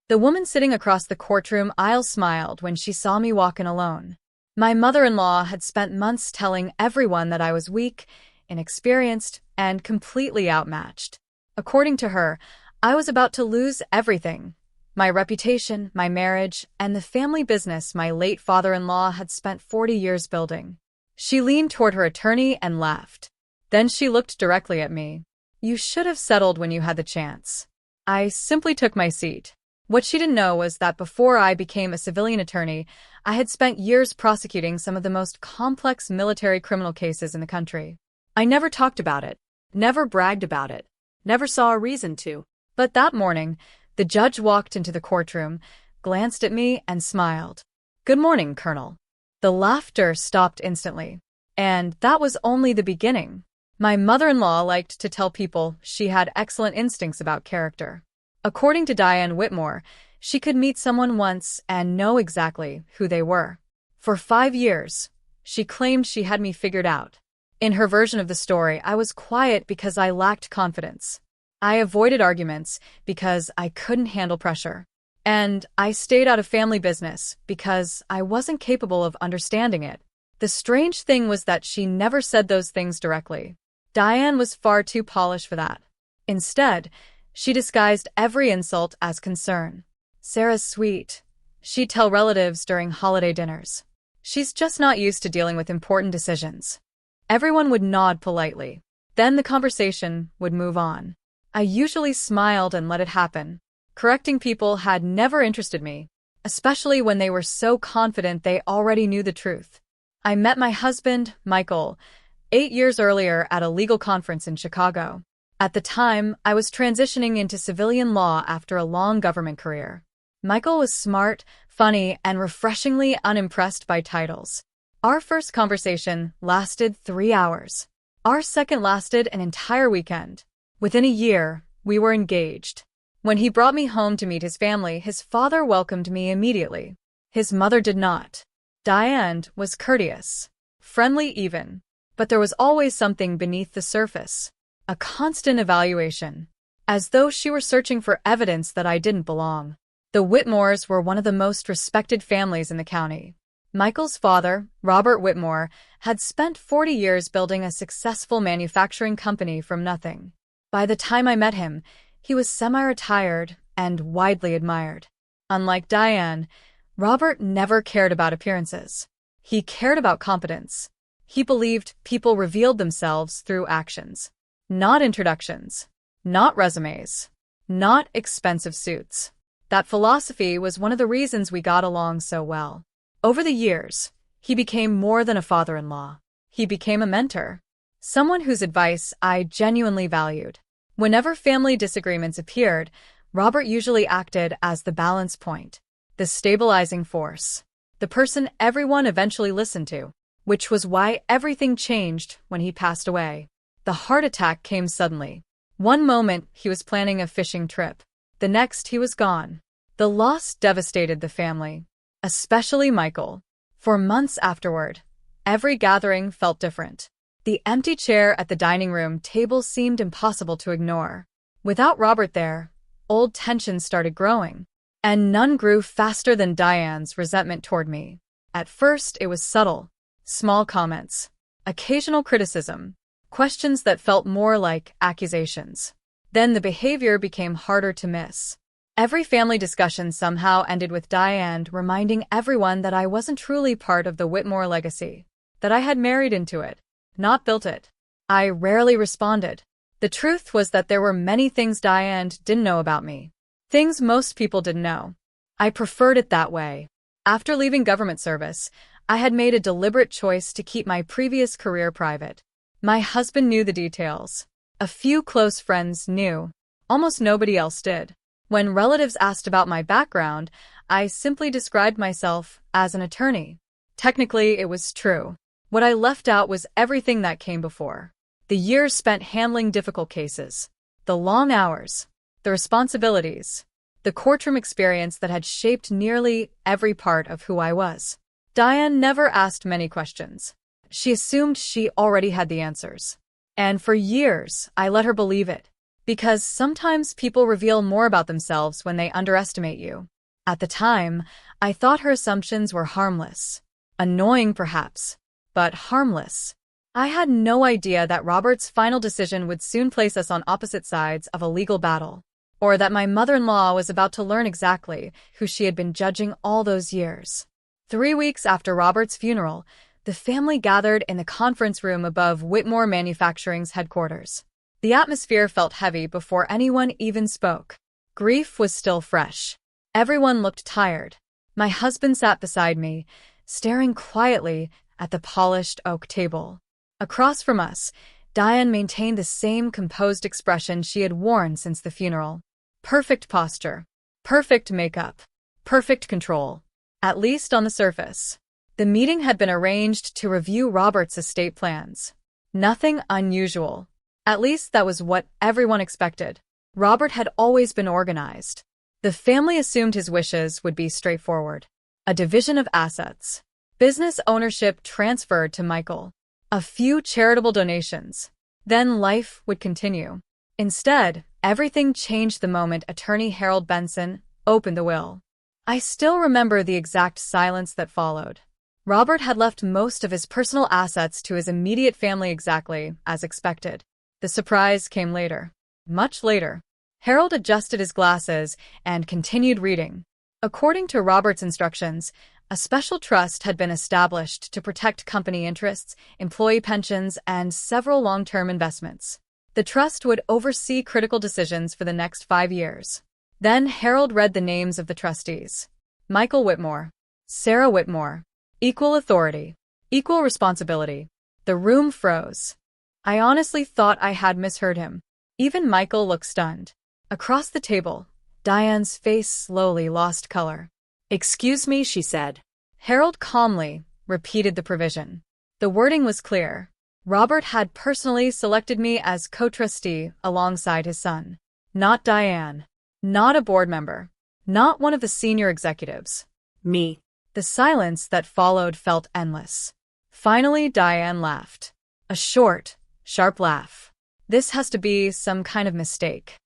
The woman sitting across the courtroom aisle smiled when she saw me walk in alone. My mother-in-law had spent months telling everyone that I was weak, inexperienced, and completely outmatched. According to her, I was about to lose everything: my reputation, my marriage, and the family business my late father-in-law had spent 40 years building. She leaned toward her attorney and laughed. Then she looked directly at me. "You should have settled when you had the chance." I simply took my seat. What she didn't know was that before I became a civilian attorney, I had spent years prosecuting some of the most complex military criminal cases in the country. I never talked about it, never bragged about it, never saw a reason to. But that morning, the judge walked into the courtroom, glanced at me, and smiled. "Good morning, Colonel." The laughter stopped instantly. And that was only the beginning. My mother-in-law liked to tell people she had excellent instincts about character. According to Diane Whitmore, she could meet someone once and know exactly who they were. For 5 years, she claimed she had me figured out. In her version of the story, I was quiet because I lacked confidence. I avoided arguments because I couldn't handle pressure. And I stayed out of family business because I wasn't capable of understanding it. The strange thing was that she never said those things directly. Diane was far too polished for that. Instead, she disguised every insult as concern. "Sarah's sweet," she'd tell relatives during holiday dinners. "She's just not used to dealing with important decisions." Everyone would nod politely. Then the conversation would move on. I usually smiled and let it happen. Correcting people had never interested me, especially when they were so confident they already knew the truth. I met my husband, Michael, 8 years earlier at a legal conference in Chicago. At the time, I was transitioning into civilian law after a long government career. Michael was smart, funny, and refreshingly unimpressed by titles. Our first conversation lasted 3 hours. Our second lasted an entire weekend. Within a year, we were engaged. When he brought me home to meet his family, his father welcomed me immediately. His mother did not. Diane was courteous, friendly even, but there was always something beneath the surface. A constant evaluation, as though she were searching for evidence that I didn't belong. The Whitmores were one of the most respected families in the county. Michael's father, Robert Whitmore, had spent 40 years building a successful manufacturing company from nothing. By the time I met him, he was semi-retired and widely admired. Unlike Diane, Robert never cared about appearances. He cared about competence. He believed people revealed themselves through actions. Not introductions, not resumes, not expensive suits. That philosophy was one of the reasons we got along so well. Over the years, he became more than a father-in-law. He became a mentor, someone whose advice I genuinely valued. Whenever family disagreements appeared, Robert usually acted as the balance point, the stabilizing force, the person everyone eventually listened to, which was why everything changed when he passed away. The heart attack came suddenly. One moment, he was planning a fishing trip. The next, he was gone. The loss devastated the family, especially Michael. For months afterward, every gathering felt different. The empty chair at the dining room table seemed impossible to ignore. Without Robert there, old tensions started growing. And none grew faster than Diane's resentment toward me. At first, it was subtle. Small comments, occasional criticism, questions that felt more like accusations. Then the behavior became harder to miss. Every family discussion somehow ended with Diane reminding everyone that I wasn't truly part of the Whitmore legacy, that I had married into it, not built it. I rarely responded. The truth was that there were many things Diane didn't know about me. Things most people didn't know. I preferred it that way. After leaving government service, I had made a deliberate choice to keep my previous career private. My husband knew the details. A few close friends knew. Almost nobody else did. When relatives asked about my background, I simply described myself as an attorney. Technically, it was true. What I left out was everything that came before. The years spent handling difficult cases, the long hours, the responsibilities, the courtroom experience that had shaped nearly every part of who I was. Diane never asked many questions. She assumed she already had the answers. And for years, I let her believe it. Because sometimes people reveal more about themselves when they underestimate you. At the time, I thought her assumptions were harmless. Annoying, perhaps, but harmless. I had no idea that Robert's final decision would soon place us on opposite sides of a legal battle, or that my mother-in-law was about to learn exactly who she had been judging all those years. 3 weeks after Robert's funeral, the family gathered in the conference room above Whitmore Manufacturing's headquarters. The atmosphere felt heavy before anyone even spoke. Grief was still fresh. Everyone looked tired. My husband sat beside me, staring quietly at the polished oak table. Across from us, Diane maintained the same composed expression she had worn since the funeral. Perfect posture, perfect makeup, perfect control, at least on the surface. The meeting had been arranged to review Robert's estate plans. Nothing unusual. At least that was what everyone expected. Robert had always been organized. The family assumed his wishes would be straightforward. A division of assets. Business ownership transferred to Michael. A few charitable donations. Then life would continue. Instead, everything changed the moment attorney Harold Benson opened the will. I still remember the exact silence that followed. Robert had left most of his personal assets to his immediate family exactly as expected. The surprise came later. Much later. Harold adjusted his glasses and continued reading. According to Robert's instructions, a special trust had been established to protect company interests, employee pensions, and several long-term investments. The trust would oversee critical decisions for the next 5 years. Then Harold read the names of the trustees. Michael Whitmore, Sarah Whitmore. Equal authority, equal responsibility. The room froze. I honestly thought I had misheard him. Even Michael looked stunned. Across the table, Diane's face slowly lost color. "Excuse me," she said. Harold calmly repeated the provision. The wording was clear. Robert had personally selected me as co-trustee alongside his son. Not Diane. Not a board member. Not one of the senior executives. Me. The silence that followed felt endless. Finally, Diane laughed. A short, sharp laugh. "This has to be some kind of mistake."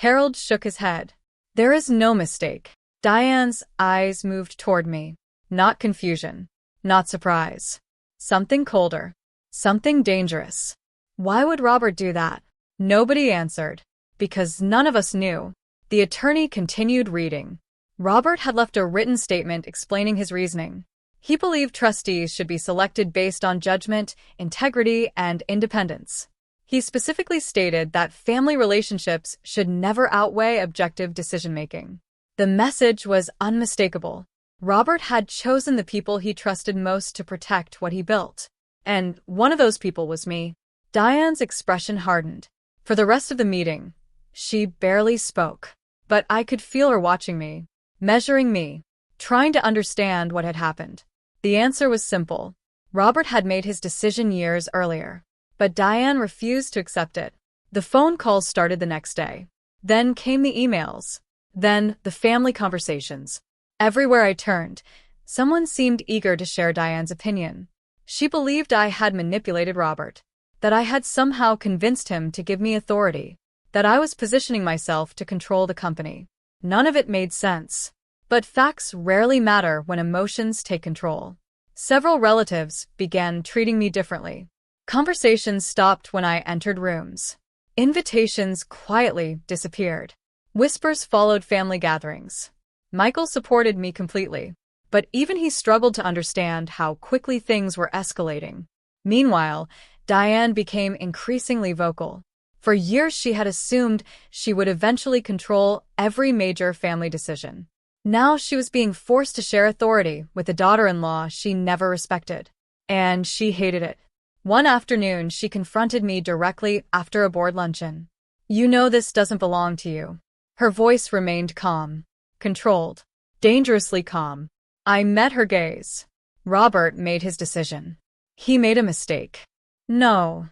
Harold shook his head. "There is no mistake." Diane's eyes moved toward me. Not confusion. Not surprise. Something colder. Something dangerous. Why would Robert do that? Nobody answered. Because none of us knew. The attorney continued reading. Robert had left a written statement explaining his reasoning. He believed trustees should be selected based on judgment, integrity, and independence. He specifically stated that family relationships should never outweigh objective decision-making. The message was unmistakable. Robert had chosen the people he trusted most to protect what he built. And one of those people was me. Diane's expression hardened. For the rest of the meeting, she barely spoke. But I could feel her watching me, measuring me, trying to understand what had happened. The answer was simple. Robert had made his decision years earlier. But Diane refused to accept it. The phone calls started the next day. Then came the emails. Then the family conversations. Everywhere I turned, someone seemed eager to share Diane's opinion. She believed I had manipulated Robert, that I had somehow convinced him to give me authority, that I was positioning myself to control the company. None of it made sense. But facts rarely matter when emotions take control. Several relatives began treating me differently. Conversations stopped when I entered rooms. Invitations quietly disappeared. Whispers followed family gatherings. Michael supported me completely, but even he struggled to understand how quickly things were escalating. Meanwhile, Diane became increasingly vocal. For years she had assumed she would eventually control every major family decision. Now she was being forced to share authority with a daughter-in-law she never respected. And she hated it. One afternoon, she confronted me directly after a board luncheon. "You know this doesn't belong to you." Her voice remained calm, controlled, dangerously calm. I met her gaze. Robert made his decision. He made a mistake. "No,"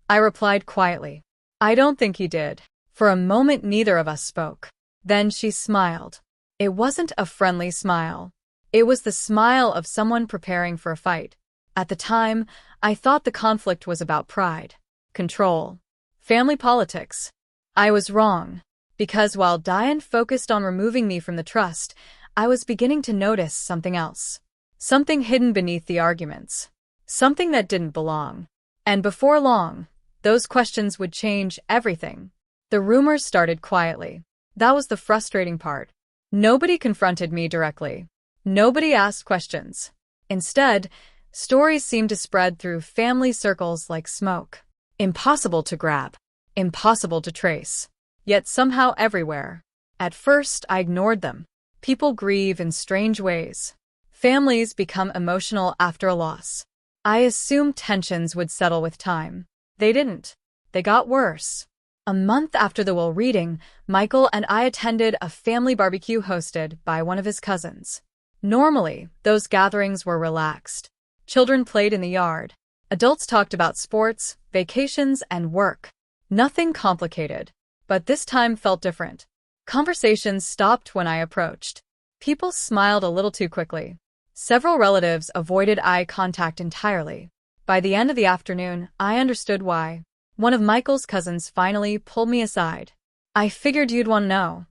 I replied quietly. "I don't think he did." For a moment, neither of us spoke. Then she smiled. It wasn't a friendly smile. It was the smile of someone preparing for a fight. At the time, I thought the conflict was about pride, control, family politics. I was wrong. Because while Diane focused on removing me from the trust, I was beginning to notice something else. Something hidden beneath the arguments. Something that didn't belong. And before long, those questions would change everything. The rumors started quietly. That was the frustrating part. Nobody confronted me directly. Nobody asked questions. Instead, stories seemed to spread through family circles like smoke. Impossible to grab. Impossible to trace. Yet somehow everywhere. At first, I ignored them. People grieve in strange ways. Families become emotional after a loss. I assumed tensions would settle with time. They didn't. They got worse. A month after the will reading, Michael and I attended a family barbecue hosted by one of his cousins. Normally, those gatherings were relaxed. Children played in the yard. Adults talked about sports, vacations, and work. Nothing complicated. But this time felt different. Conversations stopped when I approached. People smiled a little too quickly. Several relatives avoided eye contact entirely. By the end of the afternoon, I understood why. One of Michael's cousins finally pulled me aside. I figured you'd want to know.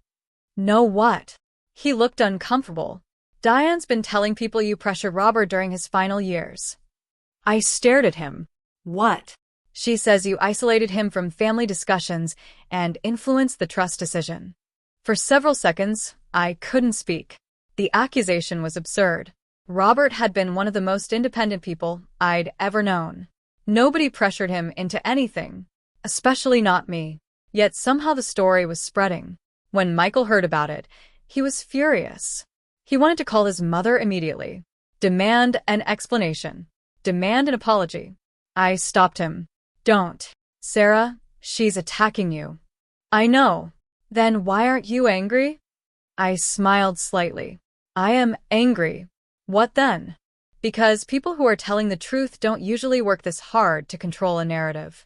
Know what? He looked uncomfortable. Diane's been telling people you pressured Robert during his final years. I stared at him. What? She says you isolated him from family discussions and influenced the trust decision. For several seconds, I couldn't speak. The accusation was absurd. Robert had been one of the most independent people I'd ever known. Nobody pressured him into anything, especially not me. Yet somehow the story was spreading. When Michael heard about it, he was furious. He wanted to call his mother immediately. Demand an explanation. Demand an apology. I stopped him. Don't. Sarah, she's attacking you. I know. Then why aren't you angry? I smiled slightly. I am angry. What then? Because people who are telling the truth don't usually work this hard to control a narrative.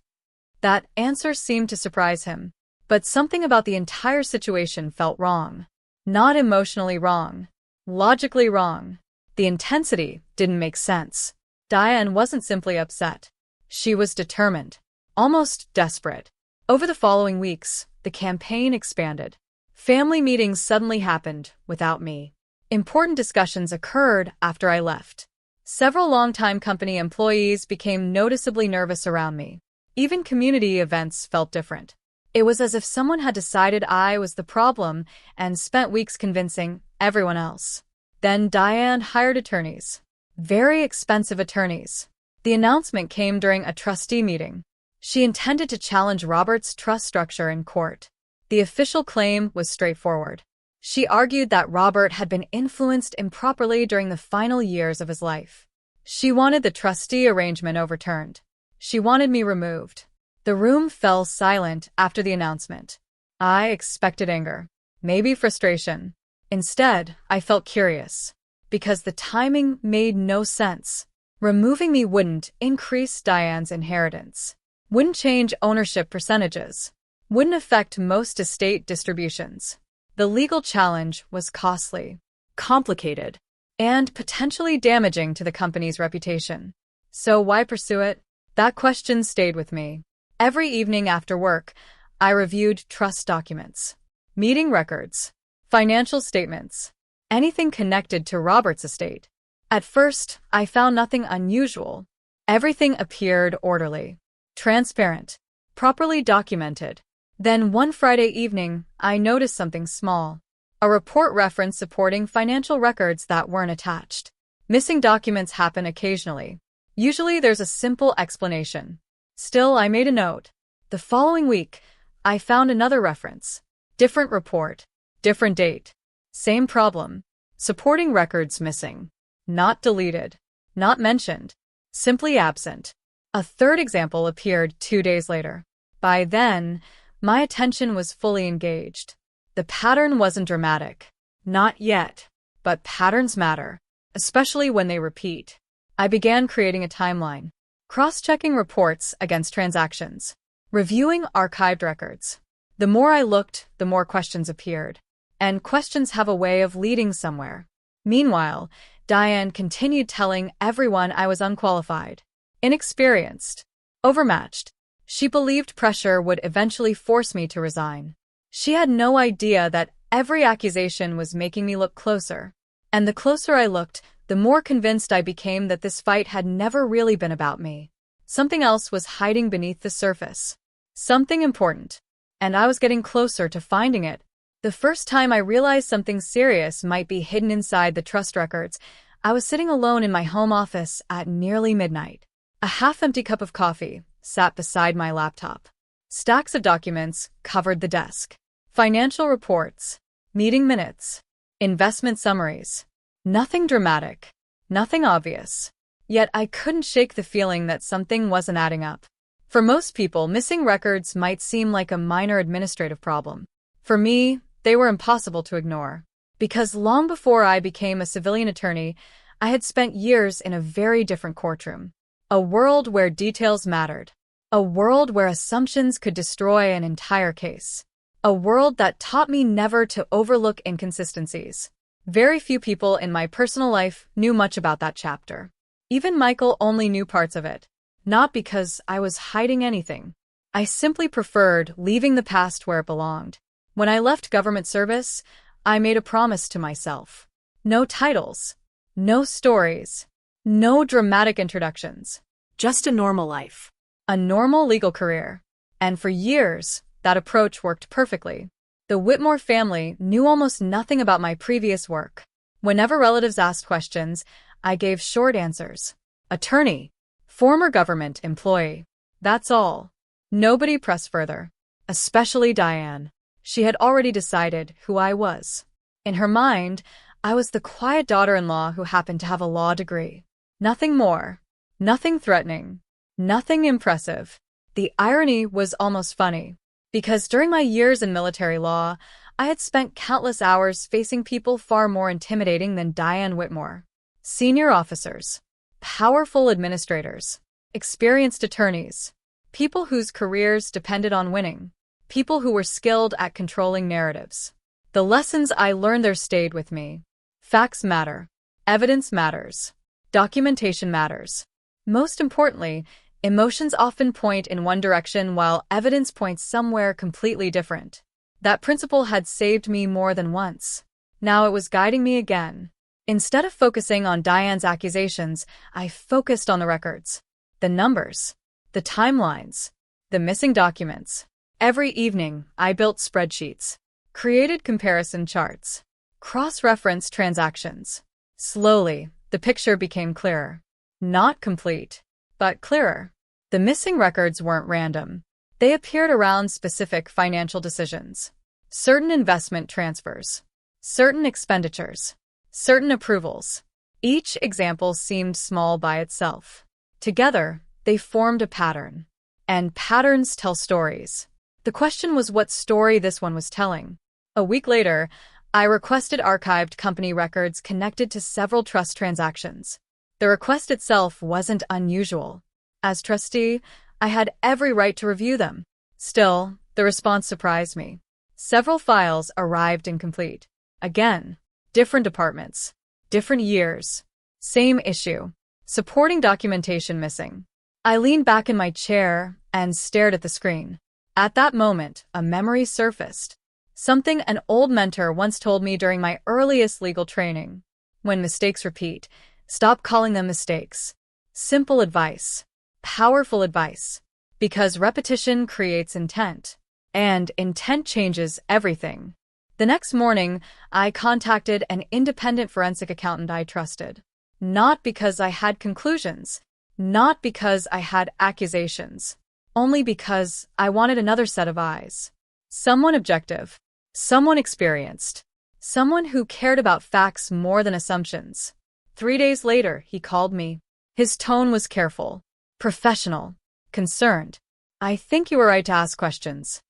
That answer seemed to surprise him. But something about the entire situation felt wrong. Not emotionally wrong. Logically wrong. The intensity didn't make sense. Diane wasn't simply upset. She was determined. Almost desperate. Over the following weeks, the campaign expanded. Family meetings suddenly happened without me. Important discussions occurred after I left. Several longtime company employees became noticeably nervous around me. Even community events felt different. It was as if someone had decided I was the problem and spent weeks convincing everyone else. Then Diane hired attorneys. Very expensive attorneys. The announcement came during a trustee meeting. She intended to challenge Robert's trust structure in court. The official claim was straightforward. She argued that Robert had been influenced improperly during the final years of his life. She wanted the trustee arrangement overturned. She wanted me removed. The room fell silent after the announcement. I expected anger, maybe frustration. Instead, I felt curious, because the timing made no sense. Removing me wouldn't increase Diane's inheritance, wouldn't change ownership percentages, wouldn't affect most estate distributions. The legal challenge was costly, complicated, and potentially damaging to the company's reputation. So why pursue it? That question stayed with me. Every evening after work, I reviewed trust documents, meeting records, financial statements, anything connected to Robert's estate. At first, I found nothing unusual. Everything appeared orderly, transparent, properly documented. Then one Friday evening, I noticed something small. A report referenced supporting financial records that weren't attached. Missing documents happen occasionally. Usually there's a simple explanation. Still, I made a note. The following week, I found another reference. Different report. Different date. Same problem. Supporting records missing. Not deleted. Not mentioned. Simply absent. A third example appeared 2 days later. By then, my attention was fully engaged. The pattern wasn't dramatic. Not yet. But patterns matter, especially when they repeat. I began creating a timeline. Cross-checking reports against transactions. Reviewing archived records. The more I looked, the more questions appeared. And questions have a way of leading somewhere. Meanwhile, Diane continued telling everyone I was unqualified, inexperienced, overmatched. She believed pressure would eventually force me to resign. She had no idea that every accusation was making me look closer. And the closer I looked, the more convinced I became that this fight had never really been about me. Something else was hiding beneath the surface. Something important. And I was getting closer to finding it. The first time I realized something serious might be hidden inside the trust records, I was sitting alone in my home office at nearly midnight. A half-empty cup of coffee sat beside my laptop. Stacks of documents covered the desk. Financial reports, meeting minutes, investment summaries. Nothing dramatic, nothing obvious. Yet I couldn't shake the feeling that something wasn't adding up. For most people, missing records might seem like a minor administrative problem. For me, they were impossible to ignore. Because long before I became a civilian attorney, I had spent years in a very different courtroom. A world where details mattered. A world where assumptions could destroy an entire case. A world that taught me never to overlook inconsistencies. Very few people in my personal life knew much about that chapter. Even Michael only knew parts of it. Not because I was hiding anything. I simply preferred leaving the past where it belonged. When I left government service, I made a promise to myself. No titles. No stories. No dramatic introductions. Just a normal life. A normal legal career. And for years, that approach worked perfectly. The Whitmore family knew almost nothing about my previous work. Whenever relatives asked questions, I gave short answers. Attorney. Former government employee. That's all. Nobody pressed further. Especially Diane. She had already decided who I was. In her mind, I was the quiet daughter-in-law who happened to have a law degree. Nothing more. Nothing threatening. Nothing impressive. The irony was almost funny. Because during my years in military law, I had spent countless hours facing people far more intimidating than Diane Whitmore. Senior officers. Powerful administrators. Experienced attorneys. People whose careers depended on winning. People who were skilled at controlling narratives. The lessons I learned there stayed with me. Facts matter. Evidence matters. Documentation matters. Most importantly, emotions often point in one direction while evidence points somewhere completely different. That principle had saved me more than once. Now it was guiding me again. Instead of focusing on Diane's accusations, I focused on the records. The numbers. The timelines. The missing documents. Every evening, I built spreadsheets. Created comparison charts. Cross-referenced transactions. Slowly, the picture became clearer. Not complete, but clearer. The missing records weren't random. They appeared around specific financial decisions. Certain investment transfers. Certain expenditures. Certain approvals. Each example seemed small by itself. Together, they formed a pattern. And patterns tell stories. The question was what story this one was telling. A week later, I requested archived company records connected to several trust transactions. The request itself wasn't unusual. As trustee, I had every right to review them. Still, the response surprised me. Several files arrived incomplete. Again, different departments, different years, same issue, supporting documentation missing. I leaned back in my chair and stared at the screen. At that moment, a memory surfaced. Something an old mentor once told me during my earliest legal training. When mistakes repeat, stop calling them mistakes. Simple advice. Powerful advice. Because repetition creates intent. And intent changes everything. The next morning, I contacted an independent forensic accountant I trusted. Not because I had conclusions. Not because I had accusations. Only because I wanted another set of eyes. Someone objective. Someone experienced. Someone who cared about facts more than assumptions. 3 days later, he called me. His tone was careful, professional, concerned. I think you were right to ask questions.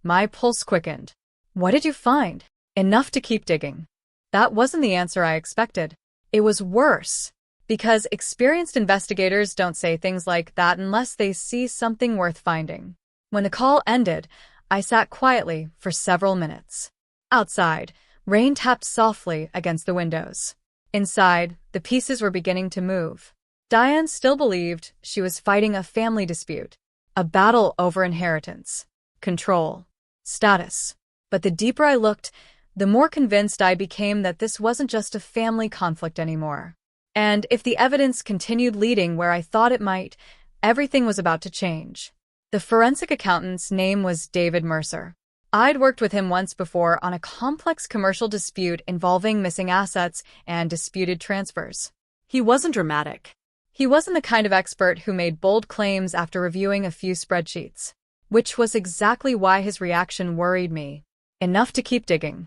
My pulse quickened. What did you find? Enough to keep digging. That wasn't the answer I expected. It was worse. Because experienced investigators don't say things like that unless they see something worth finding. When the call ended, I sat quietly for several minutes. Outside, rain tapped softly against the windows. Inside, the pieces were beginning to move. Diane still believed she was fighting a family dispute. A battle over inheritance, control, status. But the deeper I looked, the more convinced I became that this wasn't just a family conflict anymore. And if the evidence continued leading where I thought it might, everything was about to change. The forensic accountant's name was David Mercer. I'd worked with him once before on a complex commercial dispute involving missing assets and disputed transfers. He wasn't dramatic. He wasn't the kind of expert who made bold claims after reviewing a few spreadsheets, which was exactly why his reaction worried me. Enough to keep digging.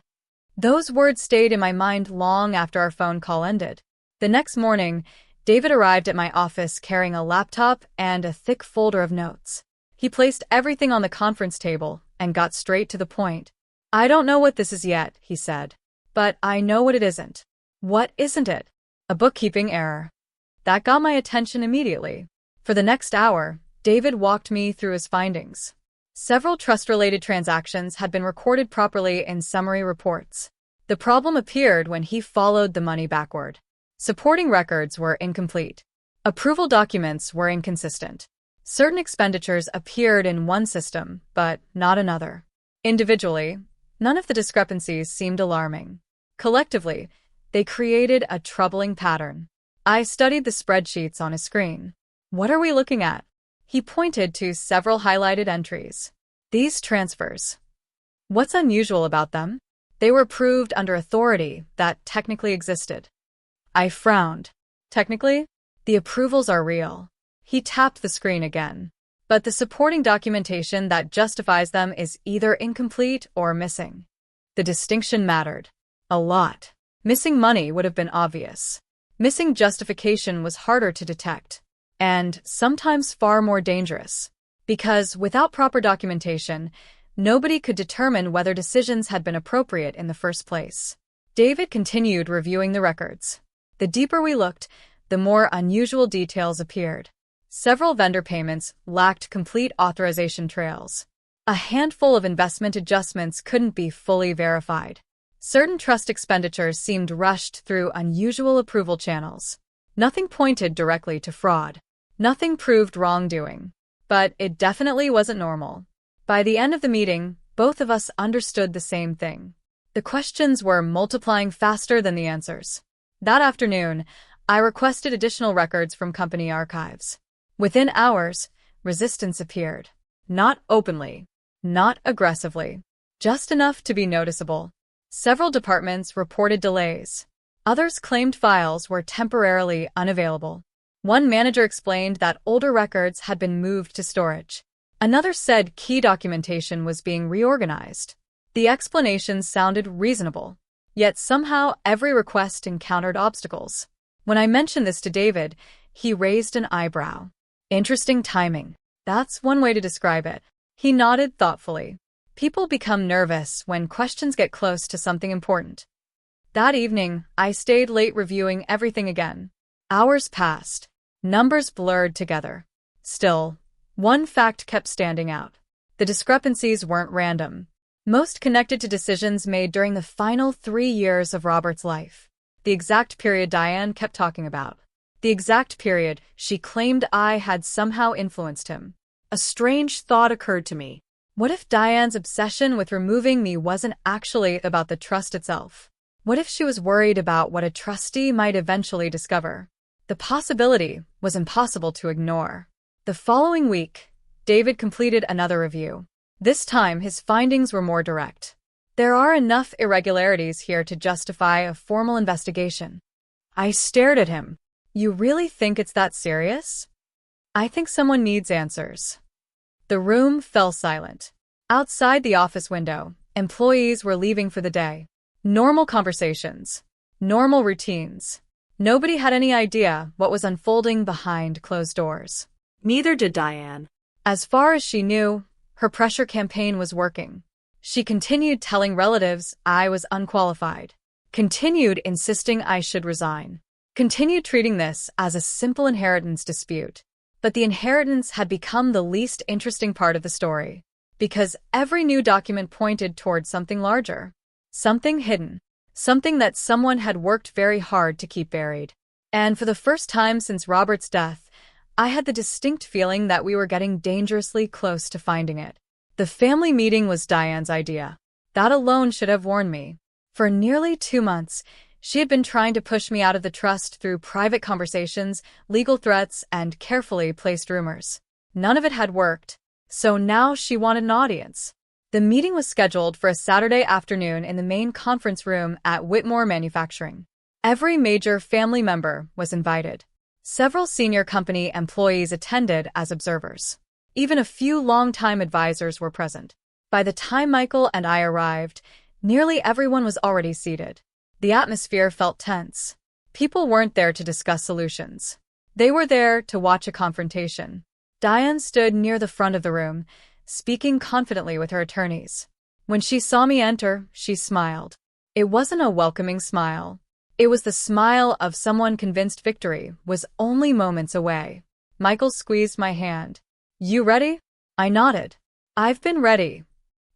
Those words stayed in my mind long after our phone call ended. The next morning, David arrived at my office carrying a laptop and a thick folder of notes. He placed everything on the conference table and got straight to the point. "I don't know what this is yet," he said, "but I know what it isn't." "What isn't it?" "A bookkeeping error." That got my attention immediately. For the next hour, David walked me through his findings. Several trust-related transactions had been recorded properly in summary reports. The problem appeared when he followed the money backward. Supporting records were incomplete. Approval documents were inconsistent. Certain expenditures appeared in one system, but not another. Individually, none of the discrepancies seemed alarming. Collectively, they created a troubling pattern. I studied the spreadsheets on his screen. "What are we looking at?" He pointed to several highlighted entries. "These transfers. What's unusual about them? They were approved under authority that technically existed." I frowned. "Technically? The approvals are real." He tapped the screen again. "But the supporting documentation that justifies them is either incomplete or missing." The distinction mattered. A lot. Missing money would have been obvious. Missing justification was harder to detect. And sometimes far more dangerous. Because without proper documentation, nobody could determine whether decisions had been appropriate in the first place. David continued reviewing the records. The deeper we looked, the more unusual details appeared. Several vendor payments lacked complete authorization trails. A handful of investment adjustments couldn't be fully verified. Certain trust expenditures seemed rushed through unusual approval channels. Nothing pointed directly to fraud. Nothing proved wrongdoing. But it definitely wasn't normal. By the end of the meeting, both of us understood the same thing. The questions were multiplying faster than the answers. That afternoon, I requested additional records from company archives. Within hours, resistance appeared. Not openly, not aggressively, just enough to be noticeable. Several departments reported delays. Others claimed files were temporarily unavailable. One manager explained that older records had been moved to storage. Another said key documentation was being reorganized. The explanations sounded reasonable, yet somehow every request encountered obstacles. When I mentioned this to David, he raised an eyebrow. "Interesting timing. That's one way to describe it." He nodded thoughtfully. People become nervous when questions get close to something important. That evening, I stayed late reviewing everything again. Hours passed. Numbers blurred together. Still, one fact kept standing out. The discrepancies weren't random. Most connected to decisions made during the final 3 years of Robert's life. The exact period Diane kept talking about. The exact period she claimed I had somehow influenced him. A strange thought occurred to me. What if Diane's obsession with removing me wasn't actually about the trust itself? What if she was worried about what a trustee might eventually discover? The possibility was impossible to ignore. The following week, David completed another review. This time, his findings were more direct. "There are enough irregularities here to justify a formal investigation." I stared at him. "You really think it's that serious?" "I think someone needs answers." The room fell silent. Outside the office window, employees were leaving for the day. Normal conversations. Normal routines. Nobody had any idea what was unfolding behind closed doors. Neither did Diane. As far as she knew, her pressure campaign was working. She continued telling relatives I was unqualified. Continued insisting I should resign. Continued treating this as a simple inheritance dispute. But the inheritance had become the least interesting part of the story. Because every new document pointed toward something larger. Something hidden. Something that someone had worked very hard to keep buried. And for the first time since Robert's death, I had the distinct feeling that we were getting dangerously close to finding it. The family meeting was Diane's idea. That alone should have warned me. For nearly 2 months, she had been trying to push me out of the trust through private conversations, legal threats, and carefully placed rumors. None of it had worked, so now she wanted an audience. The meeting was scheduled for a Saturday afternoon in the main conference room at Whitmore Manufacturing. Every major family member was invited. Several senior company employees attended as observers. Even a few longtime advisors were present. By the time Michael and I arrived, nearly everyone was already seated. The atmosphere felt tense. People weren't there to discuss solutions. They were there to watch a confrontation. Diane stood near the front of the room, speaking confidently with her attorneys. When she saw me enter, she smiled. It wasn't a welcoming smile. It was the smile of someone convinced victory was only moments away. Michael squeezed my hand. "You ready?" I nodded. "I've been ready."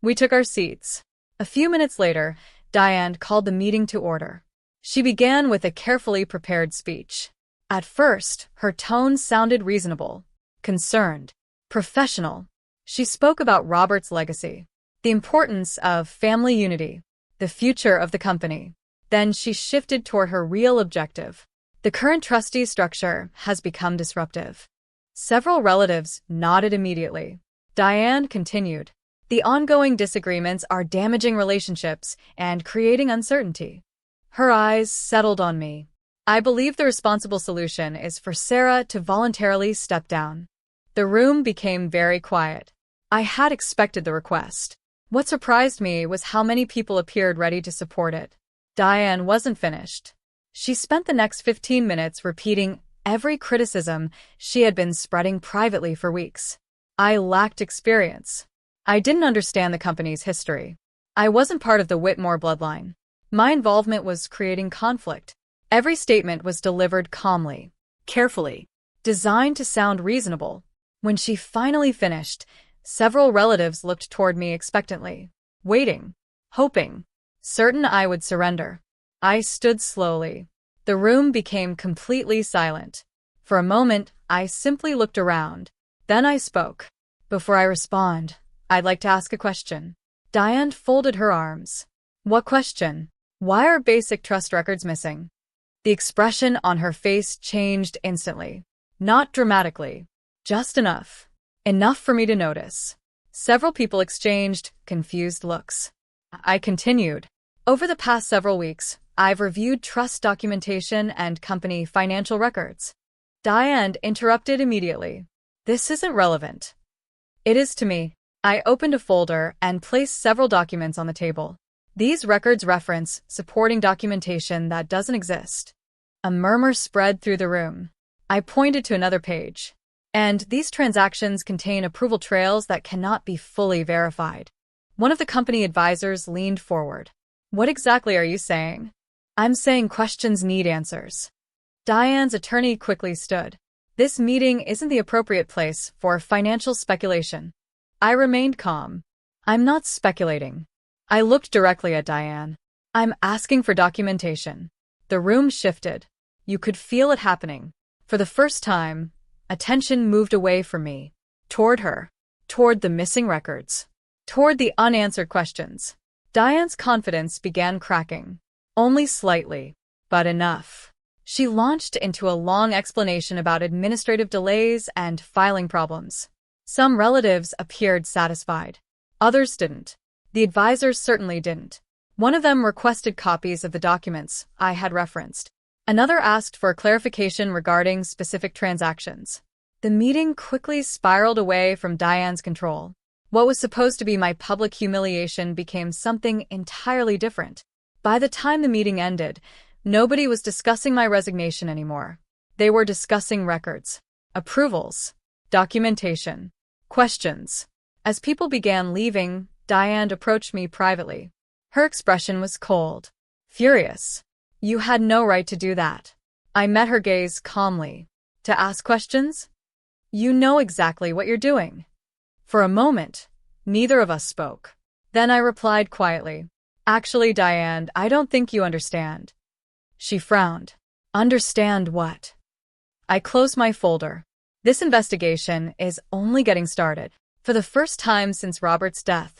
We took our seats. A few minutes later, Diane called the meeting to order. She began with a carefully prepared speech. At first, her tone sounded reasonable, concerned, professional. She spoke about Robert's legacy, the importance of family unity, the future of the company. Then she shifted toward her real objective. The current trustee structure has become disruptive. Several relatives nodded immediately. Diane continued. The ongoing disagreements are damaging relationships and creating uncertainty. Her eyes settled on me. I believe the responsible solution is for Sarah to voluntarily step down. The room became very quiet. I had expected the request. What surprised me was how many people appeared ready to support it. Diane wasn't finished. She spent the next 15 minutes repeating every criticism she had been spreading privately for weeks. I lacked experience. I didn't understand the company's history. I wasn't part of the Whitmore bloodline. My involvement was creating conflict. Every statement was delivered calmly, Carefully. designed to sound reasonable. When she finally finished, several relatives looked toward me expectantly, waiting, hoping, certain I would surrender. I stood slowly. The room became completely silent. For a moment, I simply looked around. Then I spoke. "Before I respond, I'd like to ask a question." Diane folded her arms. "What question?" "Why are basic trust records missing?" The expression on her face changed instantly. Not dramatically. Just enough. Enough for me to notice. Several people exchanged confused looks. I continued. "Over the past several weeks, I've reviewed trust documentation and company financial records." Diane interrupted immediately. "This isn't relevant." "It is to me." I opened a folder and placed several documents on the table. These records reference supporting documentation that doesn't exist. A murmur spread through the room. I pointed to another page. "And these transactions contain approval trails that cannot be fully verified." One of the company advisors leaned forward. "What exactly are you saying?" "I'm saying questions need answers." Diane's attorney quickly stood. "This meeting isn't the appropriate place for financial speculation." I remained calm. "I'm not speculating." I looked directly at Diane. "I'm asking for documentation." The room shifted. You could feel it happening. For the first time, attention moved away from me, toward her, toward the missing records, toward the unanswered questions. Diane's confidence began cracking. Only slightly, but enough. She launched into a long explanation about administrative delays and filing problems. Some relatives appeared satisfied. Others didn't. The advisors certainly didn't. One of them requested copies of the documents I had referenced. Another asked for clarification regarding specific transactions. The meeting quickly spiraled away from Diane's control. What was supposed to be my public humiliation became something entirely different. By the time the meeting ended, nobody was discussing my resignation anymore. They were discussing records, approvals, documentation, questions. As people began leaving, Diane approached me privately. Her expression was cold, furious. "You had no right to do that." I met her gaze calmly. "To ask questions? You know exactly what you're doing." For a moment, neither of us spoke. Then I replied quietly, "Actually, Diane, I don't think you understand." She frowned. "Understand what?" I closed my folder. This investigation is only getting started. For the first time since Robert's death,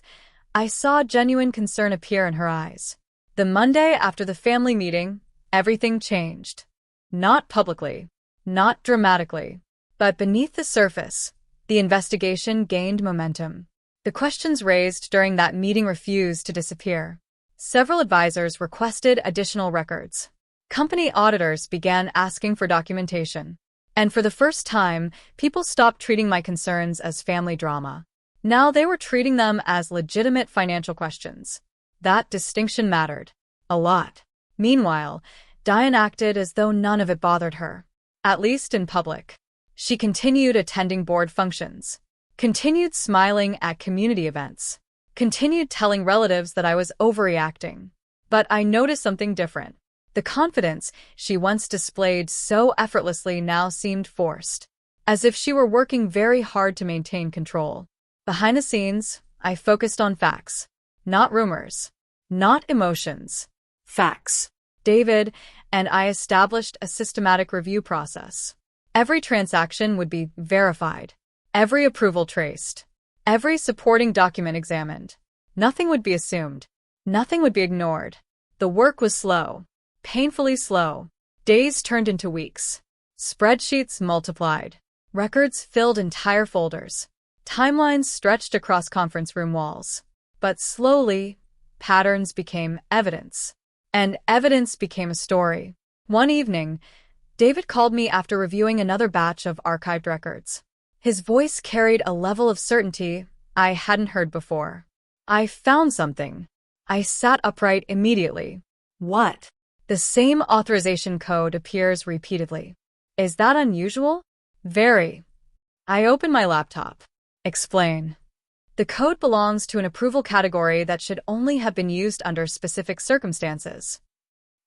I saw genuine concern appear in her eyes. The Monday after the family meeting, everything changed. Not publicly, not dramatically, but beneath the surface, the investigation gained momentum. The questions raised during that meeting refused to disappear. Several advisors requested additional records. Company auditors began asking for documentation. And for the first time, people stopped treating my concerns as family drama. Now they were treating them as legitimate financial questions. That distinction mattered. A lot. Meanwhile, Diane acted as though none of it bothered her. At least in public. She continued attending board functions. Continued smiling at community events. Continued telling relatives that I was overreacting. But I noticed something different. The confidence she once displayed so effortlessly now seemed forced, as if she were working very hard to maintain control. Behind the scenes, I focused on facts, not rumors, not emotions. Facts. David and I established a systematic review process. Every transaction would be verified, every approval traced, every supporting document examined. Nothing would be assumed, nothing would be ignored. The work was slow. Painfully slow. Days turned into weeks. Spreadsheets multiplied. Records filled entire folders. Timelines stretched across conference room walls. But slowly, patterns became evidence. And evidence became a story. One evening, David called me after reviewing another batch of archived records. His voice carried a level of certainty I hadn't heard before. I found something. I sat upright immediately. What? The same authorization code appears repeatedly. Is that unusual? Very. I open my laptop. Explain. The code belongs to an approval category that should only have been used under specific circumstances.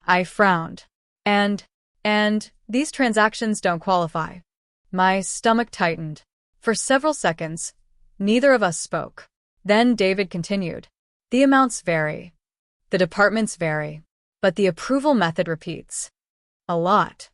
I frowned. And these transactions don't qualify. My stomach tightened. For several seconds, neither of us spoke. Then David continued. The amounts vary. The departments vary. But the approval method repeats. A lot.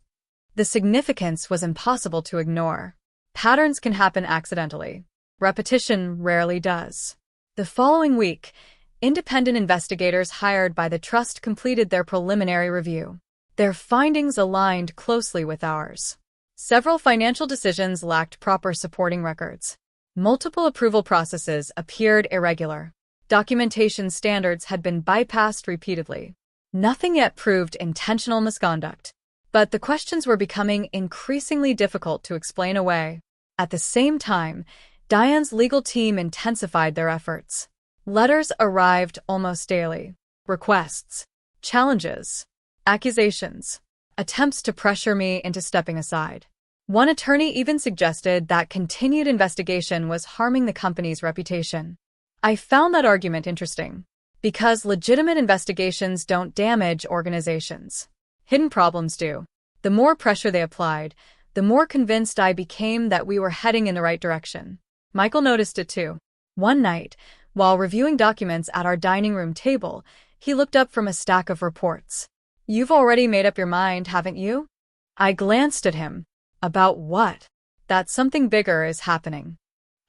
The significance was impossible to ignore. Patterns can happen accidentally. Repetition rarely does. The following week, independent investigators hired by the trust completed their preliminary review. Their findings aligned closely with ours. Several financial decisions lacked proper supporting records. Multiple approval processes appeared irregular. Documentation standards had been bypassed repeatedly. Nothing yet proved intentional misconduct, but the questions were becoming increasingly difficult to explain away. At the same time, Diane's legal team intensified their efforts. Letters arrived almost daily. Requests, challenges, accusations, attempts to pressure me into stepping aside. One attorney even suggested that continued investigation was harming the company's reputation. I found that argument interesting. Because legitimate investigations don't damage organizations. Hidden problems do. The more pressure they applied, the more convinced I became that we were heading in the right direction. Michael noticed it too. One night, while reviewing documents at our dining room table, he looked up from a stack of reports. You've already made up your mind, haven't you? I glanced at him. About what? That something bigger is happening.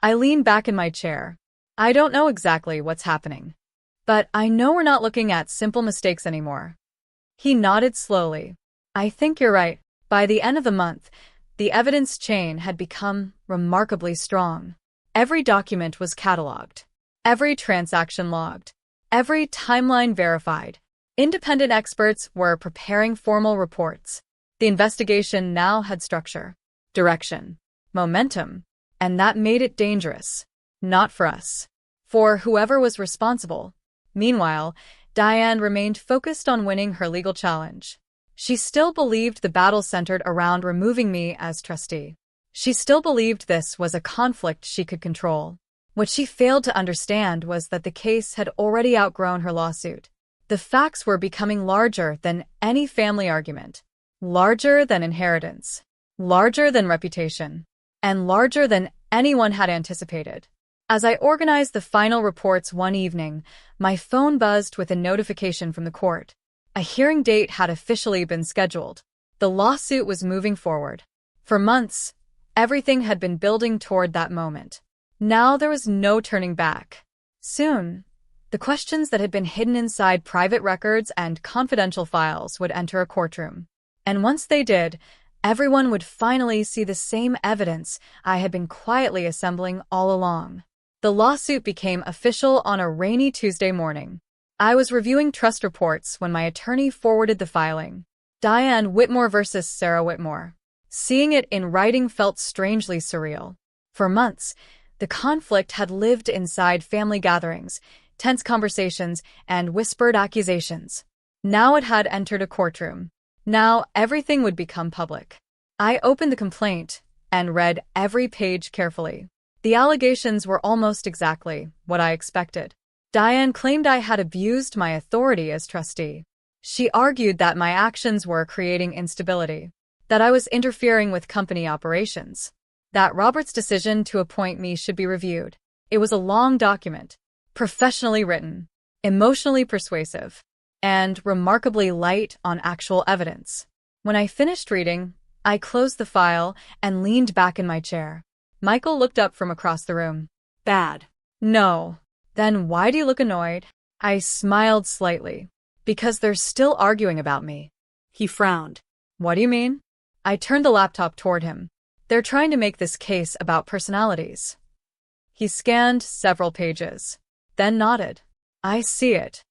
I leaned back in my chair. I don't know exactly what's happening. But I know we're not looking at simple mistakes anymore. He nodded slowly. I think you're right. By the end of the month, the evidence chain had become remarkably strong. Every document was cataloged. Every transaction logged. Every timeline verified. Independent experts were preparing formal reports. The investigation now had structure, direction, momentum, and that made it dangerous. Not for us. For whoever was responsible. Meanwhile, Diane remained focused on winning her legal challenge. She still believed the battle centered around removing me as trustee. She still believed this was a conflict she could control. What she failed to understand was that the case had already outgrown her lawsuit. The facts were becoming larger than any family argument, larger than inheritance, larger than reputation, and larger than anyone had anticipated. As I organized the final reports one evening, my phone buzzed with a notification from the court. A hearing date had officially been scheduled. The lawsuit was moving forward. For months, Everything had been building toward that moment. Now there was no turning back. Soon, the questions that had been hidden inside private records and confidential files would enter a courtroom. And once they did, everyone would finally see the same evidence I had been quietly assembling all along. The lawsuit became official on a rainy Tuesday morning. I was reviewing trust reports when my attorney forwarded the filing. Diane Whitmore versus Sarah Whitmore. Seeing it in writing felt strangely surreal. For months, the conflict had lived inside family gatherings, tense conversations, and whispered accusations. Now it had entered a courtroom. Now everything would become public. I opened the complaint and read every page carefully. The allegations were almost exactly what I expected. Diane claimed I had abused my authority as trustee. She argued that my actions were creating instability, that I was interfering with company operations, that Robert's decision to appoint me should be reviewed. It was a long document, professionally written, emotionally persuasive, and remarkably light on actual evidence. When I finished reading, I closed the file and leaned back in my chair. Michael looked up from across the room. Bad. No. Then why do you look annoyed? I smiled slightly. Because they're still arguing about me. He frowned. What do you mean? I turned the laptop toward him. They're trying to make this case about personalities. He scanned several pages, then nodded. I see it.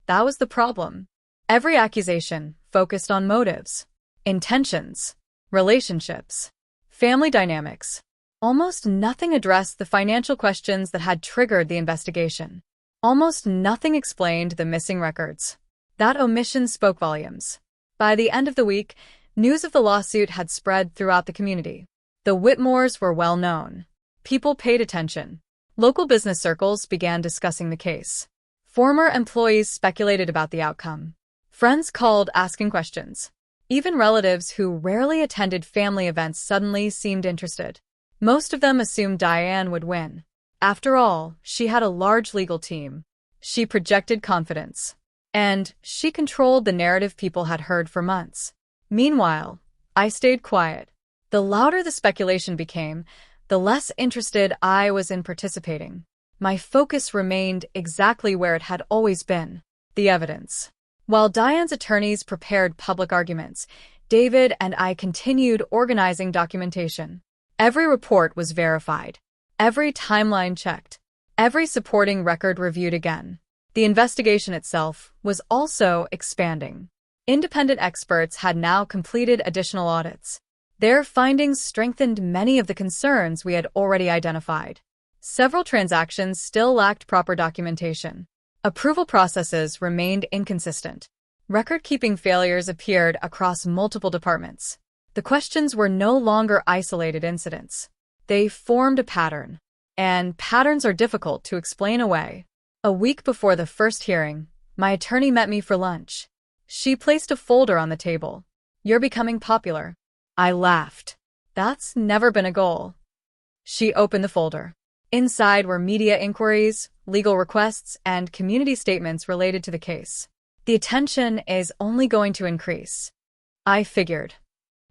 That was the problem. Every accusation focused on motives, intentions, relationships, family dynamics. Almost nothing addressed the financial questions that had triggered the investigation. Almost nothing explained the missing records. That omission spoke volumes. By the end of the week, news of the lawsuit had spread throughout the community. The Whitmores were well known. People paid attention. Local business circles began discussing the case. Former employees speculated about the outcome. Friends called asking questions. Even relatives who rarely attended family events suddenly seemed interested. Most of them assumed Diane would win. After all, she had a large legal team. She projected confidence. And she controlled the narrative people had heard for months. Meanwhile, I stayed quiet. The louder the speculation became, the less interested I was in participating. My focus remained exactly where it had always been, the evidence. While Diane's attorneys prepared public arguments, David and I continued organizing documentation. Every report was verified, every timeline checked, every supporting record reviewed again. The investigation itself was also expanding. Independent experts had now completed additional audits. Their findings strengthened many of the concerns we had already identified. Several transactions still lacked proper documentation. Approval processes remained inconsistent. Record-keeping failures appeared across multiple departments. The questions were no longer isolated incidents. They formed a pattern. And patterns are difficult to explain away. A week before the first hearing, my attorney met me for lunch. She placed a folder on the table. You're becoming popular. I laughed. That's never been a goal. She opened the folder. Inside were media inquiries, legal requests, and community statements related to the case. The attention is only going to increase. I figured.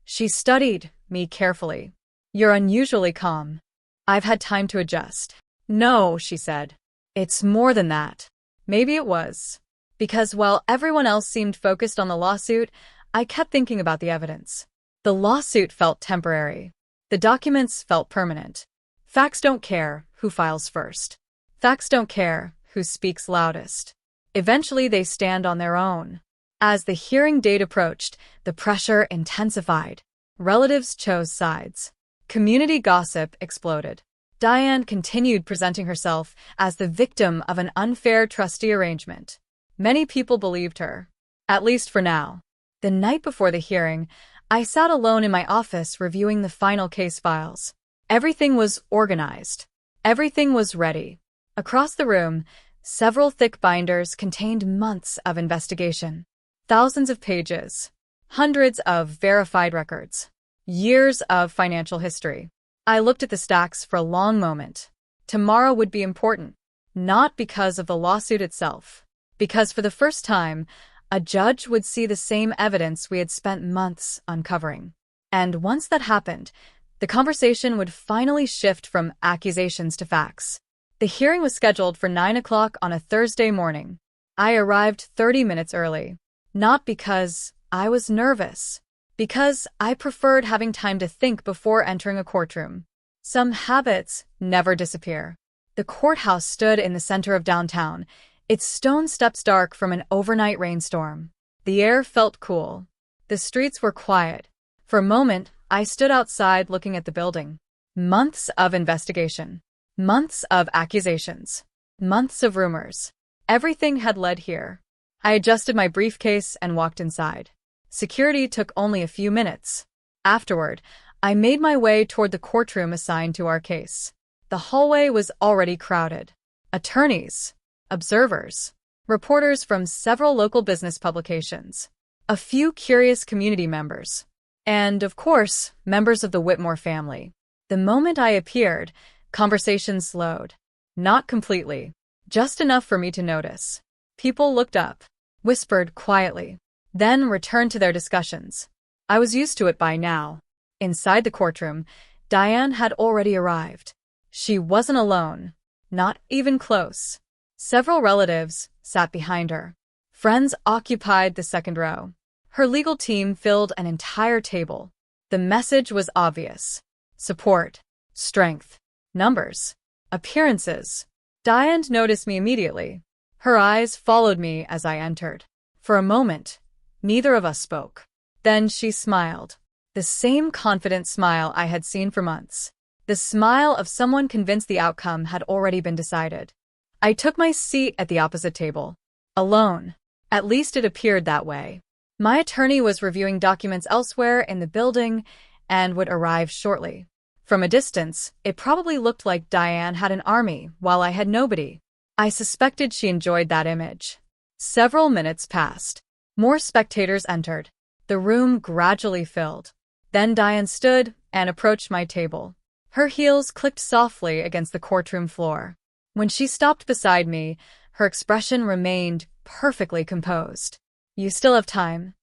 She studied me carefully. You're unusually calm. I've had time to adjust. No, she said. It's more than that. Maybe it was. Because while everyone else seemed focused on the lawsuit, I kept thinking about the evidence. The lawsuit felt temporary. The documents felt permanent. Facts don't care who files first. Facts don't care who speaks loudest. Eventually they stand on their own. As the hearing date approached, the pressure intensified. Relatives chose sides. Community gossip exploded. Diane continued presenting herself as the victim of an unfair trustee arrangement. Many people believed her, at least for now. The night before the hearing, I sat alone in my office reviewing the final case files. Everything was organized. Everything was ready. Across the room, several thick binders contained months of investigation. Thousands of pages. Hundreds of verified records. Years of financial history. I looked at the stacks for a long moment. Tomorrow would be important. Not because of the lawsuit itself. Because for the first time, a judge would see the same evidence we had spent months uncovering. And once that happened, The conversation would finally shift from accusations to facts. The hearing was scheduled for 9 o'clock on a Thursday morning. I arrived 30 minutes early. Not because I was nervous, because I preferred having time to think before entering a courtroom. Some habits never disappear. The courthouse stood in the center of downtown, its stone steps dark from an overnight rainstorm. The air felt cool. The streets were quiet. For a moment, I stood outside looking at the building. Months of investigation. Months of accusations. Months of rumors. Everything had led here. I adjusted my briefcase and walked inside. Security took only a few minutes. Afterward, I made my way toward the courtroom assigned to our case. The hallway was already crowded. Attorneys, observers, reporters from several local business publications, a few curious community members, and, of course, members of the Whitmore family. The moment I appeared, conversation slowed. Not completely, just enough for me to notice. People looked up, whispered quietly, then returned to their discussions. I was used to it by now. Inside the courtroom, Diane had already arrived. She wasn't alone, not even close. Several relatives sat behind her. Friends occupied the second row. Her legal team filled an entire table. The message was obvious. Support, strength, numbers, appearances. Diane noticed me immediately. Her eyes followed me as I entered. For a moment, neither of us spoke. Then she smiled. The same confident smile I had seen for months. The smile of someone convinced the outcome had already been decided. I took my seat at the opposite table. Alone. At least it appeared that way. My attorney was reviewing documents elsewhere in the building and would arrive shortly. From a distance, it probably looked like Diane had an army while I had nobody. I suspected she enjoyed that image. Several minutes passed. More spectators entered. The room gradually filled. Then Diane stood and approached my table. Her heels clicked softly against the courtroom floor. When she stopped beside me, her expression remained perfectly composed. You still have time.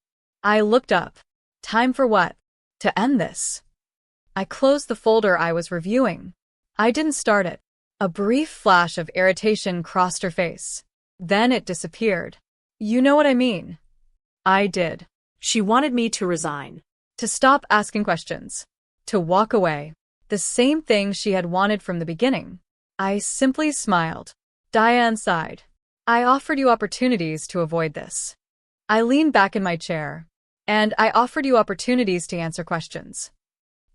I looked up. Time for what? To end this. I closed the folder I was reviewing. I didn't start it. A brief flash of irritation crossed her face. Then it disappeared. You know what I mean. I did. She wanted me to resign. To stop asking questions. To walk away. The same thing she had wanted from the beginning. I simply smiled. Diane sighed. I offered you opportunities to avoid this. I leaned back in my chair. And I offered you opportunities to answer questions.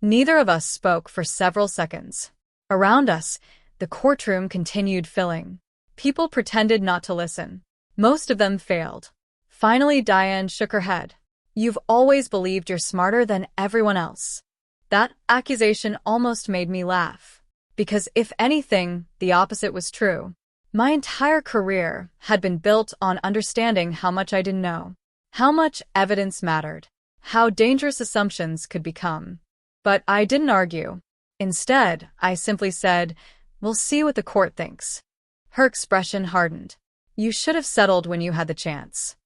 Neither of us spoke for several seconds. Around us, the courtroom continued filling. People pretended not to listen. Most of them failed. Finally, Diane shook her head. You've always believed you're smarter than everyone else. That accusation almost made me laugh. Because if anything, the opposite was true. My entire career had been built on understanding how much I didn't know. How much evidence mattered. How dangerous assumptions could become. But I didn't argue. Instead, I simply said, we'll see what the court thinks. Her expression hardened. You should have settled when you had the chance.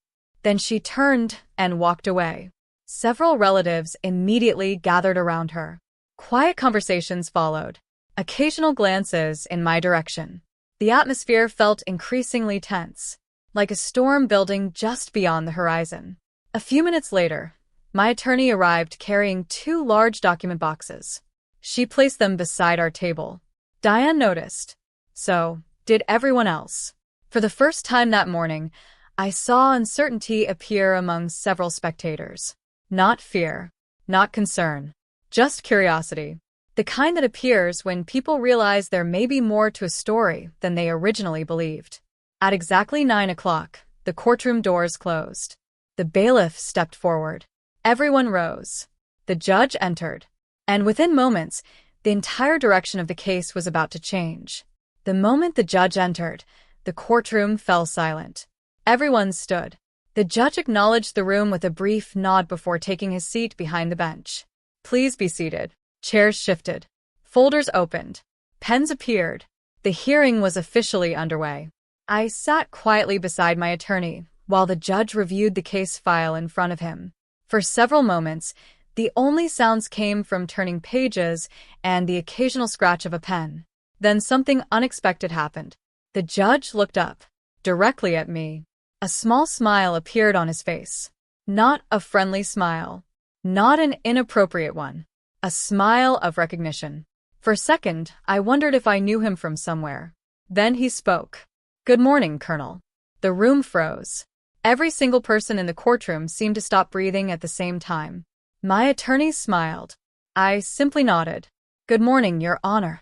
Then she turned and walked away. Several relatives immediately gathered around her. Quiet conversations followed. Occasional glances in my direction. The atmosphere felt increasingly tense, like a storm building just beyond the horizon. A few minutes later, my attorney arrived carrying 2 large document boxes. She placed them beside our table. Diane noticed. So did everyone else. For the first time that morning, I saw uncertainty appear among several spectators. Not fear, not concern, just curiosity. The kind that appears when people realize there may be more to a story than they originally believed. At exactly 9 o'clock, the courtroom doors closed. The bailiff stepped forward. Everyone rose. The judge entered. And within moments, the entire direction of the case was about to change. The moment the judge entered, the courtroom fell silent. Everyone stood. The judge acknowledged the room with a brief nod before taking his seat behind the bench. Please be seated. Chairs shifted. Folders opened. Pens appeared. The hearing was officially underway. I sat quietly beside my attorney while the judge reviewed the case file in front of him. For several moments, The only sounds came from turning pages and the occasional scratch of a pen. Then something unexpected happened. The judge looked up, directly at me. A small smile appeared on his face. Not a friendly smile. Not an inappropriate one. A smile of recognition. For a second, I wondered if I knew him from somewhere. Then he spoke. "Good morning, Colonel." The room froze. Every single person in the courtroom seemed to stop breathing at the same time. My attorney smiled. I simply nodded. "Good morning, Your Honor."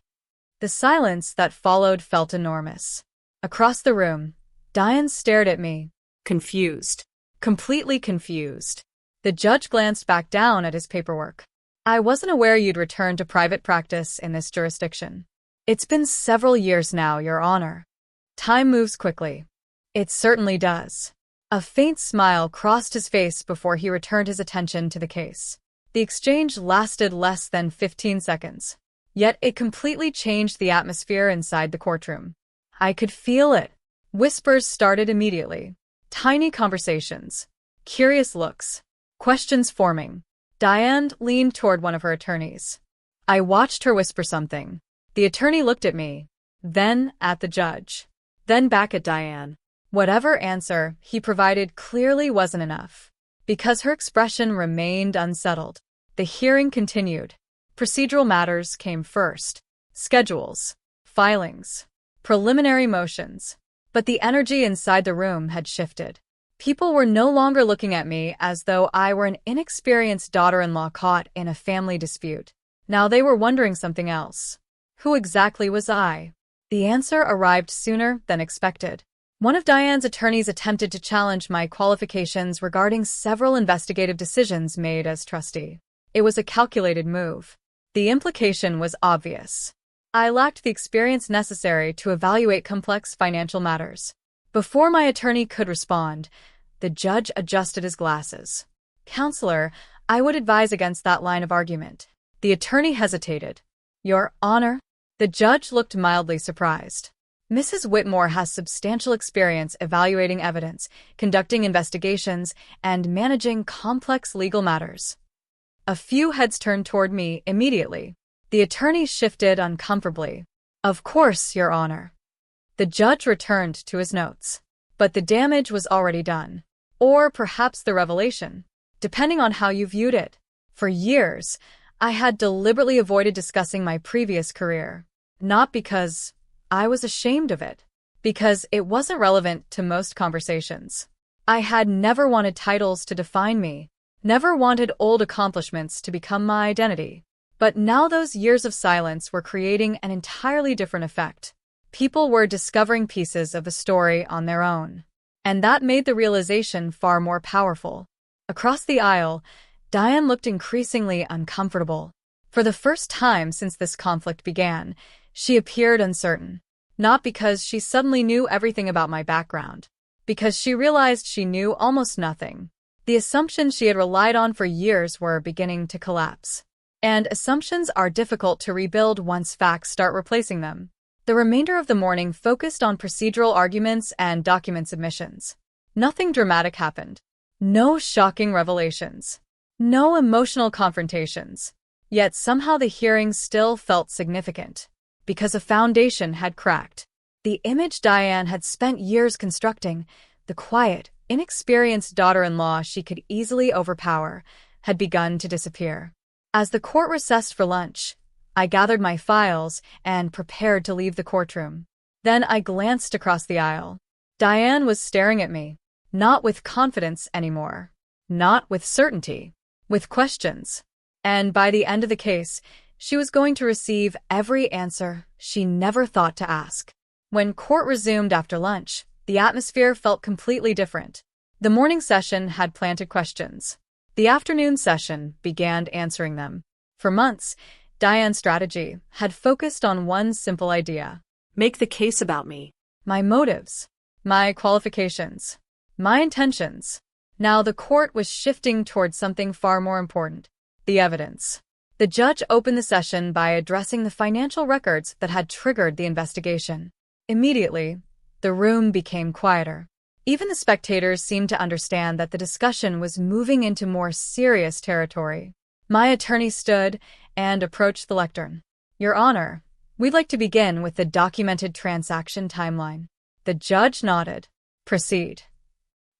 The silence that followed felt enormous. Across the room, Diane stared at me. Confused. Completely confused. The judge glanced back down at his paperwork. "I wasn't aware you'd returned to private practice in this jurisdiction." "It's been several years now, Your Honor." "Time moves quickly." "It certainly does." A faint smile crossed his face before he returned his attention to the case. The exchange lasted less than 15 seconds. Yet it completely changed the atmosphere inside the courtroom. I could feel it. Whispers started immediately. Tiny conversations. Curious looks. Questions forming. Diane leaned toward one of her attorneys. I watched her whisper something. The attorney looked at me, then at the judge, then back at Diane. Whatever answer he provided clearly wasn't enough. Because her expression remained unsettled, the hearing continued. Procedural matters came first. Schedules, filings, preliminary motions. But the energy inside the room had shifted. People were no longer looking at me as though I were an inexperienced daughter-in-law caught in a family dispute. Now they were wondering something else. Who exactly was I? The answer arrived sooner than expected. One of Diane's attorneys attempted to challenge my qualifications regarding several investigative decisions made as trustee. It was a calculated move. The implication was obvious. I lacked the experience necessary to evaluate complex financial matters. Before my attorney could respond, the judge adjusted his glasses. "Counselor, I would advise against that line of argument." The attorney hesitated. "Your Honor?" The judge looked mildly surprised. "Mrs. Whitmore has substantial experience evaluating evidence, conducting investigations, and managing complex legal matters." A few heads turned toward me immediately. The attorney shifted uncomfortably. "Of course, Your Honor." The judge returned to his notes. But the damage was already done. Or perhaps the revelation, depending on how you viewed it. For years, I had deliberately avoided discussing my previous career. Not because I was ashamed of it, because it wasn't relevant to most conversations. I had never wanted titles to define me, never wanted old accomplishments to become my identity. But now those years of silence were creating an entirely different effect. People were discovering pieces of a story on their own. And that made the realization far more powerful. Across the aisle, Diane looked increasingly uncomfortable. For the first time since this conflict began, she appeared uncertain. Not because she suddenly knew everything about my background. Because she realized she knew almost nothing. The assumptions she had relied on for years were beginning to collapse. And assumptions are difficult to rebuild once facts start replacing them. The remainder of the morning focused on procedural arguments and document submissions. Nothing dramatic happened. No shocking revelations. No emotional confrontations. Yet somehow the hearing still felt significant. Because a foundation had cracked. The image Diane had spent years constructing, the quiet, inexperienced daughter-in-law she could easily overpower, had begun to disappear. As the court recessed for lunch, I gathered my files and prepared to leave the courtroom. Then I glanced across the aisle. Diane was staring at me, not with confidence anymore, not with certainty, with questions. And by the end of the case, she was going to receive every answer she never thought to ask. When court resumed after lunch, the atmosphere felt completely different. The morning session had planted questions. The afternoon session began answering them. For months, Diane's strategy had focused on one simple idea. Make the case about me. My motives, my qualifications, my intentions. Now the court was shifting towards something far more important, the evidence. The judge opened the session by addressing the financial records that had triggered the investigation. Immediately, the room became quieter. Even the spectators seemed to understand that the discussion was moving into more serious territory. My attorney stood and approached the lectern. Your Honor, we'd like to begin with the documented transaction timeline. The judge nodded. Proceed.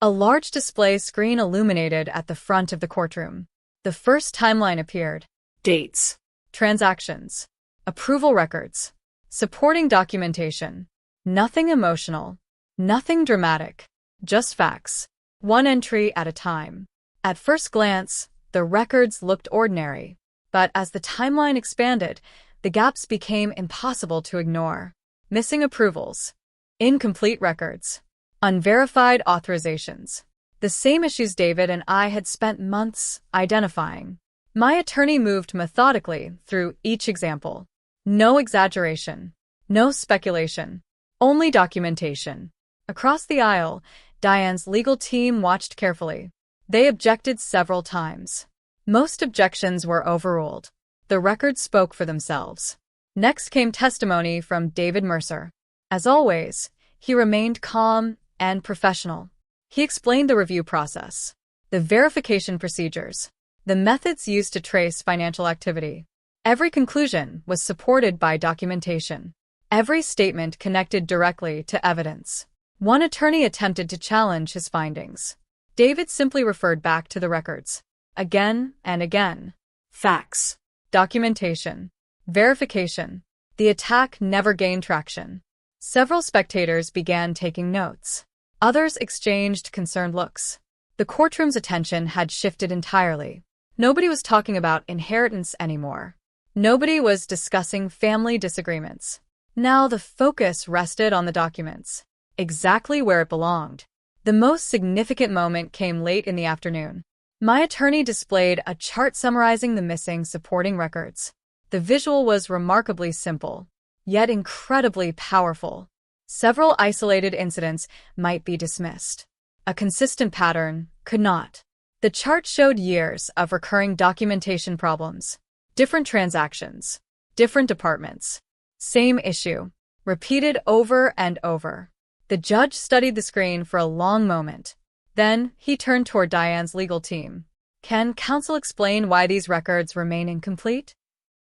A large display screen illuminated at the front of the courtroom. The first timeline appeared. Dates. Transactions. Approval records. Supporting documentation. Nothing emotional. Nothing dramatic. Just facts. One entry at a time. At first glance, the records looked ordinary. But as the timeline expanded, the gaps became impossible to ignore. Missing approvals. Incomplete records. Unverified authorizations. The same issues David and I had spent months identifying. My attorney moved methodically through each example. No exaggeration. No speculation. Only documentation. Across the aisle, Diane's legal team watched carefully. They objected several times. Most objections were overruled. The records spoke for themselves. Next came testimony from David Mercer. As always, he remained calm and professional. He explained the review process, the verification procedures, the methods used to trace financial activity. Every conclusion was supported by documentation. Every statement connected directly to evidence. One attorney attempted to challenge his findings. David simply referred back to the records. Again and again. Facts. Documentation. Verification. The attack never gained traction. Several spectators began taking notes. Others exchanged concerned looks. The courtroom's attention had shifted entirely. Nobody was talking about inheritance anymore. Nobody was discussing family disagreements. Now the focus rested on the documents, exactly where it belonged. The most significant moment came late in the afternoon. My attorney displayed a chart summarizing the missing supporting records. The visual was remarkably simple, yet incredibly powerful. Several isolated incidents might be dismissed. A consistent pattern could not. The chart showed years of recurring documentation problems. Different transactions. Different departments. Same issue. Repeated over and over. The judge studied the screen for a long moment. Then, he turned toward Diane's legal team. Can counsel explain why these records remain incomplete?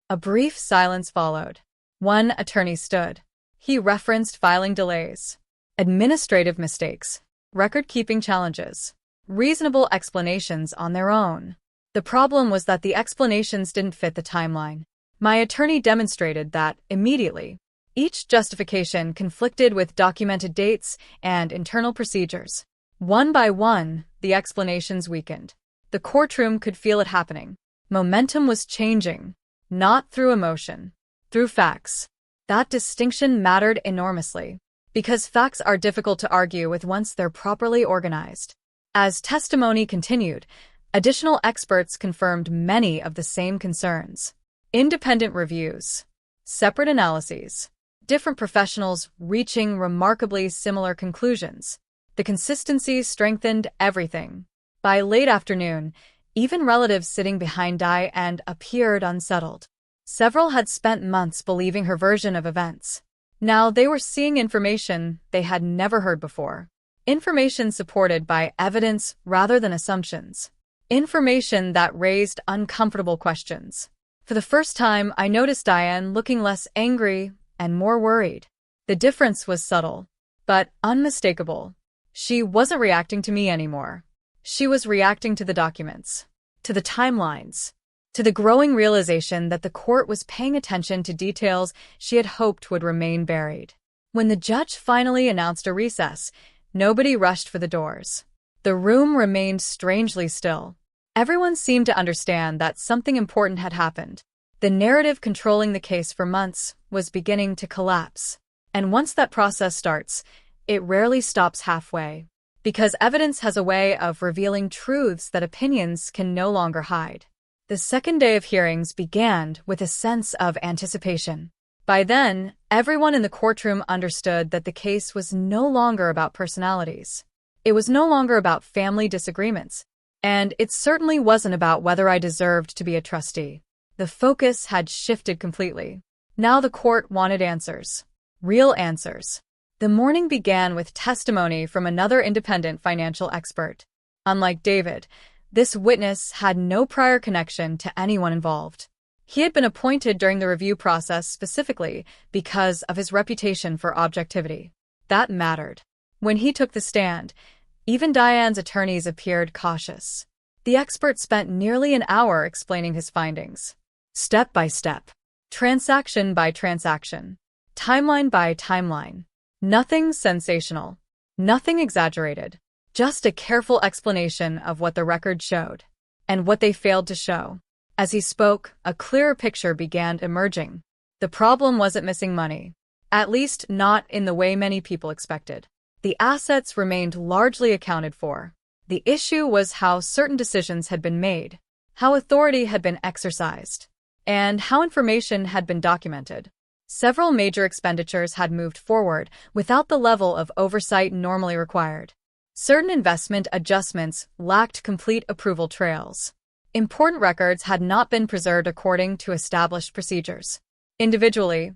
A brief silence followed. One attorney stood. He referenced filing delays, administrative mistakes, record-keeping challenges, reasonable explanations on their own. The problem was that the explanations didn't fit the timeline. My attorney demonstrated that immediately. Each justification conflicted with documented dates and internal procedures. One by one, the explanations weakened. The courtroom could feel it happening. Momentum was changing, not through emotion, through facts. That distinction mattered enormously, because facts are difficult to argue with once they're properly organized. As testimony continued, additional experts confirmed many of the same concerns. Independent reviews, separate analyses, different professionals reaching remarkably similar conclusions. The consistency strengthened everything. By late afternoon, even relatives sitting behind Diane appeared unsettled. Several had spent months believing her version of events. Now they were seeing information they had never heard before. Information supported by evidence rather than assumptions. Information that raised uncomfortable questions. For the first time, I noticed Diane looking less angry and more worried. The difference was subtle, but unmistakable. She wasn't reacting to me anymore. She was reacting to the documents, to the timelines, to the growing realization that the court was paying attention to details she had hoped would remain buried. When the judge finally announced a recess, nobody rushed for the doors. The room remained strangely still. Everyone seemed to understand that something important had happened. The narrative controlling the case for months was beginning to collapse. And once that process starts, it rarely stops halfway. Because evidence has a way of revealing truths that opinions can no longer hide. The second day of hearings began with a sense of anticipation. By then, everyone in the courtroom understood that the case was no longer about personalities. It was no longer about family disagreements. And it certainly wasn't about whether I deserved to be a trustee. The focus had shifted completely. Now the court wanted answers. Real answers. The morning began with testimony from another independent financial expert. Unlike David, This witness had no prior connection to anyone involved. He had been appointed during the review process specifically because of his reputation for objectivity. That mattered. When he took the stand, even Diane's attorneys appeared cautious. The expert spent nearly an hour explaining his findings, step by step, transaction by transaction, timeline by timeline. Nothing sensational, nothing exaggerated, just a careful explanation of what the record showed and what they failed to show. As he spoke, a clearer picture began emerging. The problem wasn't missing money, at least not in the way many people expected. The assets remained largely accounted for. The issue was how certain decisions had been made, how authority had been exercised, and how information had been documented. Several major expenditures had moved forward without the level of oversight normally required. Certain investment adjustments lacked complete approval trails. Important records had not been preserved according to established procedures. Individually,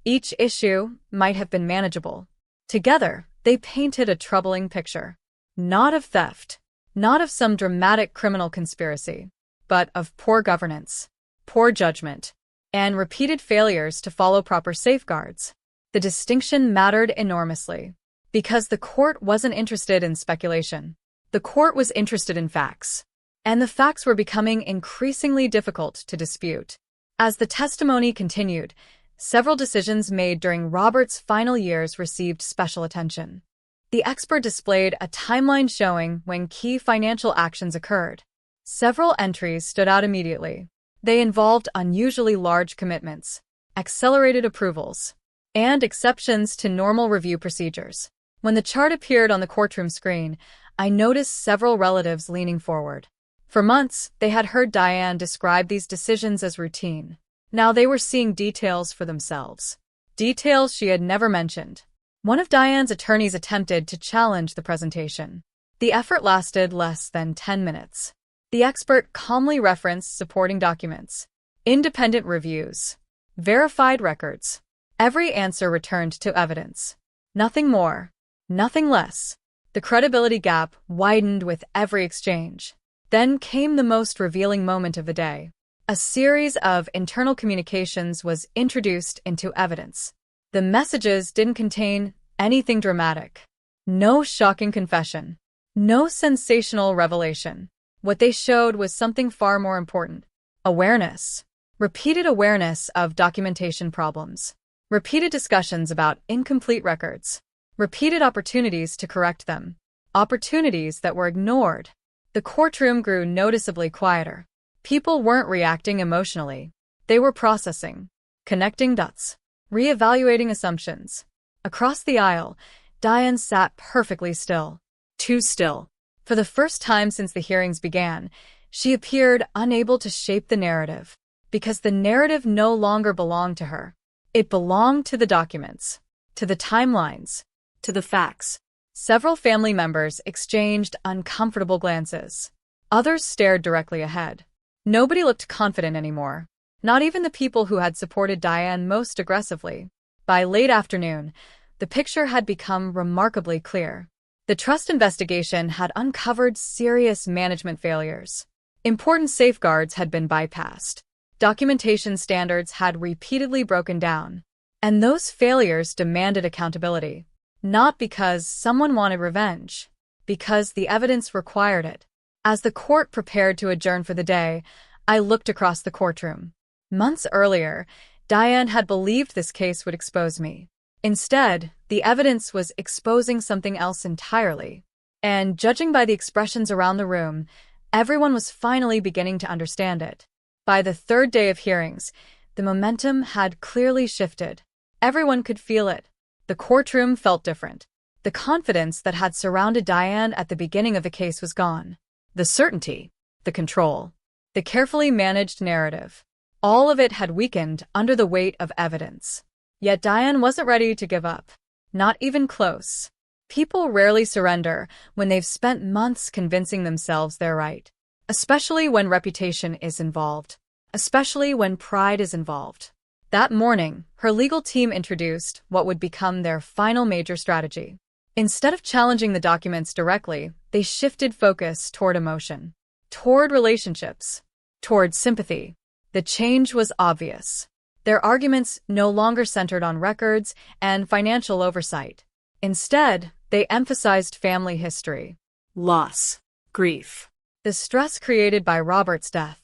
each issue might have been manageable. Together, they painted a troubling picture. Not of theft, not of some dramatic criminal conspiracy, but of poor governance, poor judgment, and repeated failures to follow proper safeguards. The distinction mattered enormously, because the court wasn't interested in speculation. The court was interested in facts, and the facts were becoming increasingly difficult to dispute. As the testimony continued, several decisions made during Robert's final years received special attention. The expert displayed a timeline showing when key financial actions occurred. Several entries stood out immediately. They involved unusually large commitments, accelerated approvals, and exceptions to normal review procedures. When the chart appeared on the courtroom screen, I noticed several relatives leaning forward. For months, they had heard Diane describe these decisions as routine. Now they were seeing details for themselves. Details she had never mentioned. One of Diane's attorneys attempted to challenge the presentation. The effort lasted less than 10 minutes. The expert calmly referenced supporting documents, independent reviews, verified records. Every answer returned to evidence. Nothing more, nothing less. The credibility gap widened with every exchange. Then came the most revealing moment of the day. A series of internal communications was introduced into evidence. The messages didn't contain anything dramatic. No shocking confession. No sensational revelation. What they showed was something far more important. Awareness. Repeated awareness of documentation problems. Repeated discussions about incomplete records. Repeated opportunities to correct them. Opportunities that were ignored. The courtroom grew noticeably quieter. People weren't reacting emotionally. They were processing, connecting dots, reevaluating assumptions. Across the aisle, Diane sat perfectly still. Too still. For the first time since the hearings began, she appeared unable to shape the narrative, because the narrative no longer belonged to her. It belonged to the documents, to the timelines, to the facts. Several family members exchanged uncomfortable glances. Others stared directly ahead. Nobody looked confident anymore, not even the people who had supported Diane most aggressively. By late afternoon, the picture had become remarkably clear. The trust investigation had uncovered serious management failures. Important safeguards had been bypassed. Documentation standards had repeatedly broken down. And those failures demanded accountability. Not because someone wanted revenge, because the evidence required it. As the court prepared to adjourn for the day, I looked across the courtroom. Months earlier, Diane had believed this case would expose me. Instead, the evidence was exposing something else entirely. And judging by the expressions around the room, everyone was finally beginning to understand it. By the third day of hearings, the momentum had clearly shifted. Everyone could feel it. The courtroom felt different. The confidence that had surrounded Diane at the beginning of the case was gone. The certainty, the control, the carefully managed narrative. All of it had weakened under the weight of evidence. Yet Diane wasn't ready to give up. Not even close. People rarely surrender when they've spent months convincing themselves they're right. Especially when reputation is involved. Especially when pride is involved. That morning, her legal team introduced what would become their final major strategy. Instead of challenging the documents directly, they shifted focus toward emotion. toward relationships, toward sympathy. The change was obvious. Their arguments no longer centered on records and financial oversight. Instead, they emphasized family history, loss, grief, the stress created by Robert's death.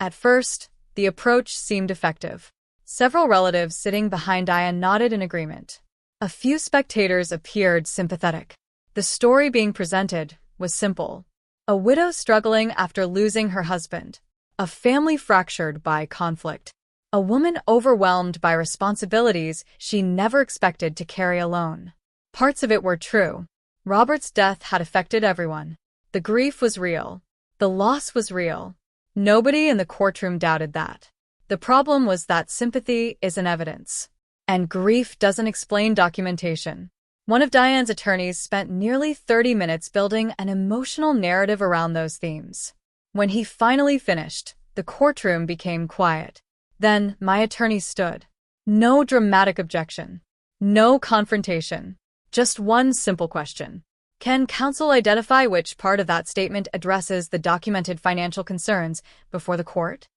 At first, the approach seemed effective. Several relatives sitting behind Diane nodded in agreement. A few spectators appeared sympathetic. The story being presented was simple. A widow struggling after losing her husband. A family fractured by conflict. A woman overwhelmed by responsibilities she never expected to carry alone. Parts of it were true. Robert's death had affected everyone. The grief was real. The loss was real. Nobody in the courtroom doubted that. The problem was that sympathy isn't evidence. And grief doesn't explain documentation. One of Diane's attorneys spent nearly 30 minutes building an emotional narrative around those themes. When he finally finished, the courtroom became quiet. Then, my attorney stood. No dramatic objection. No confrontation. Just one simple question. Can counsel identify which part of that statement addresses the documented financial concerns before the court?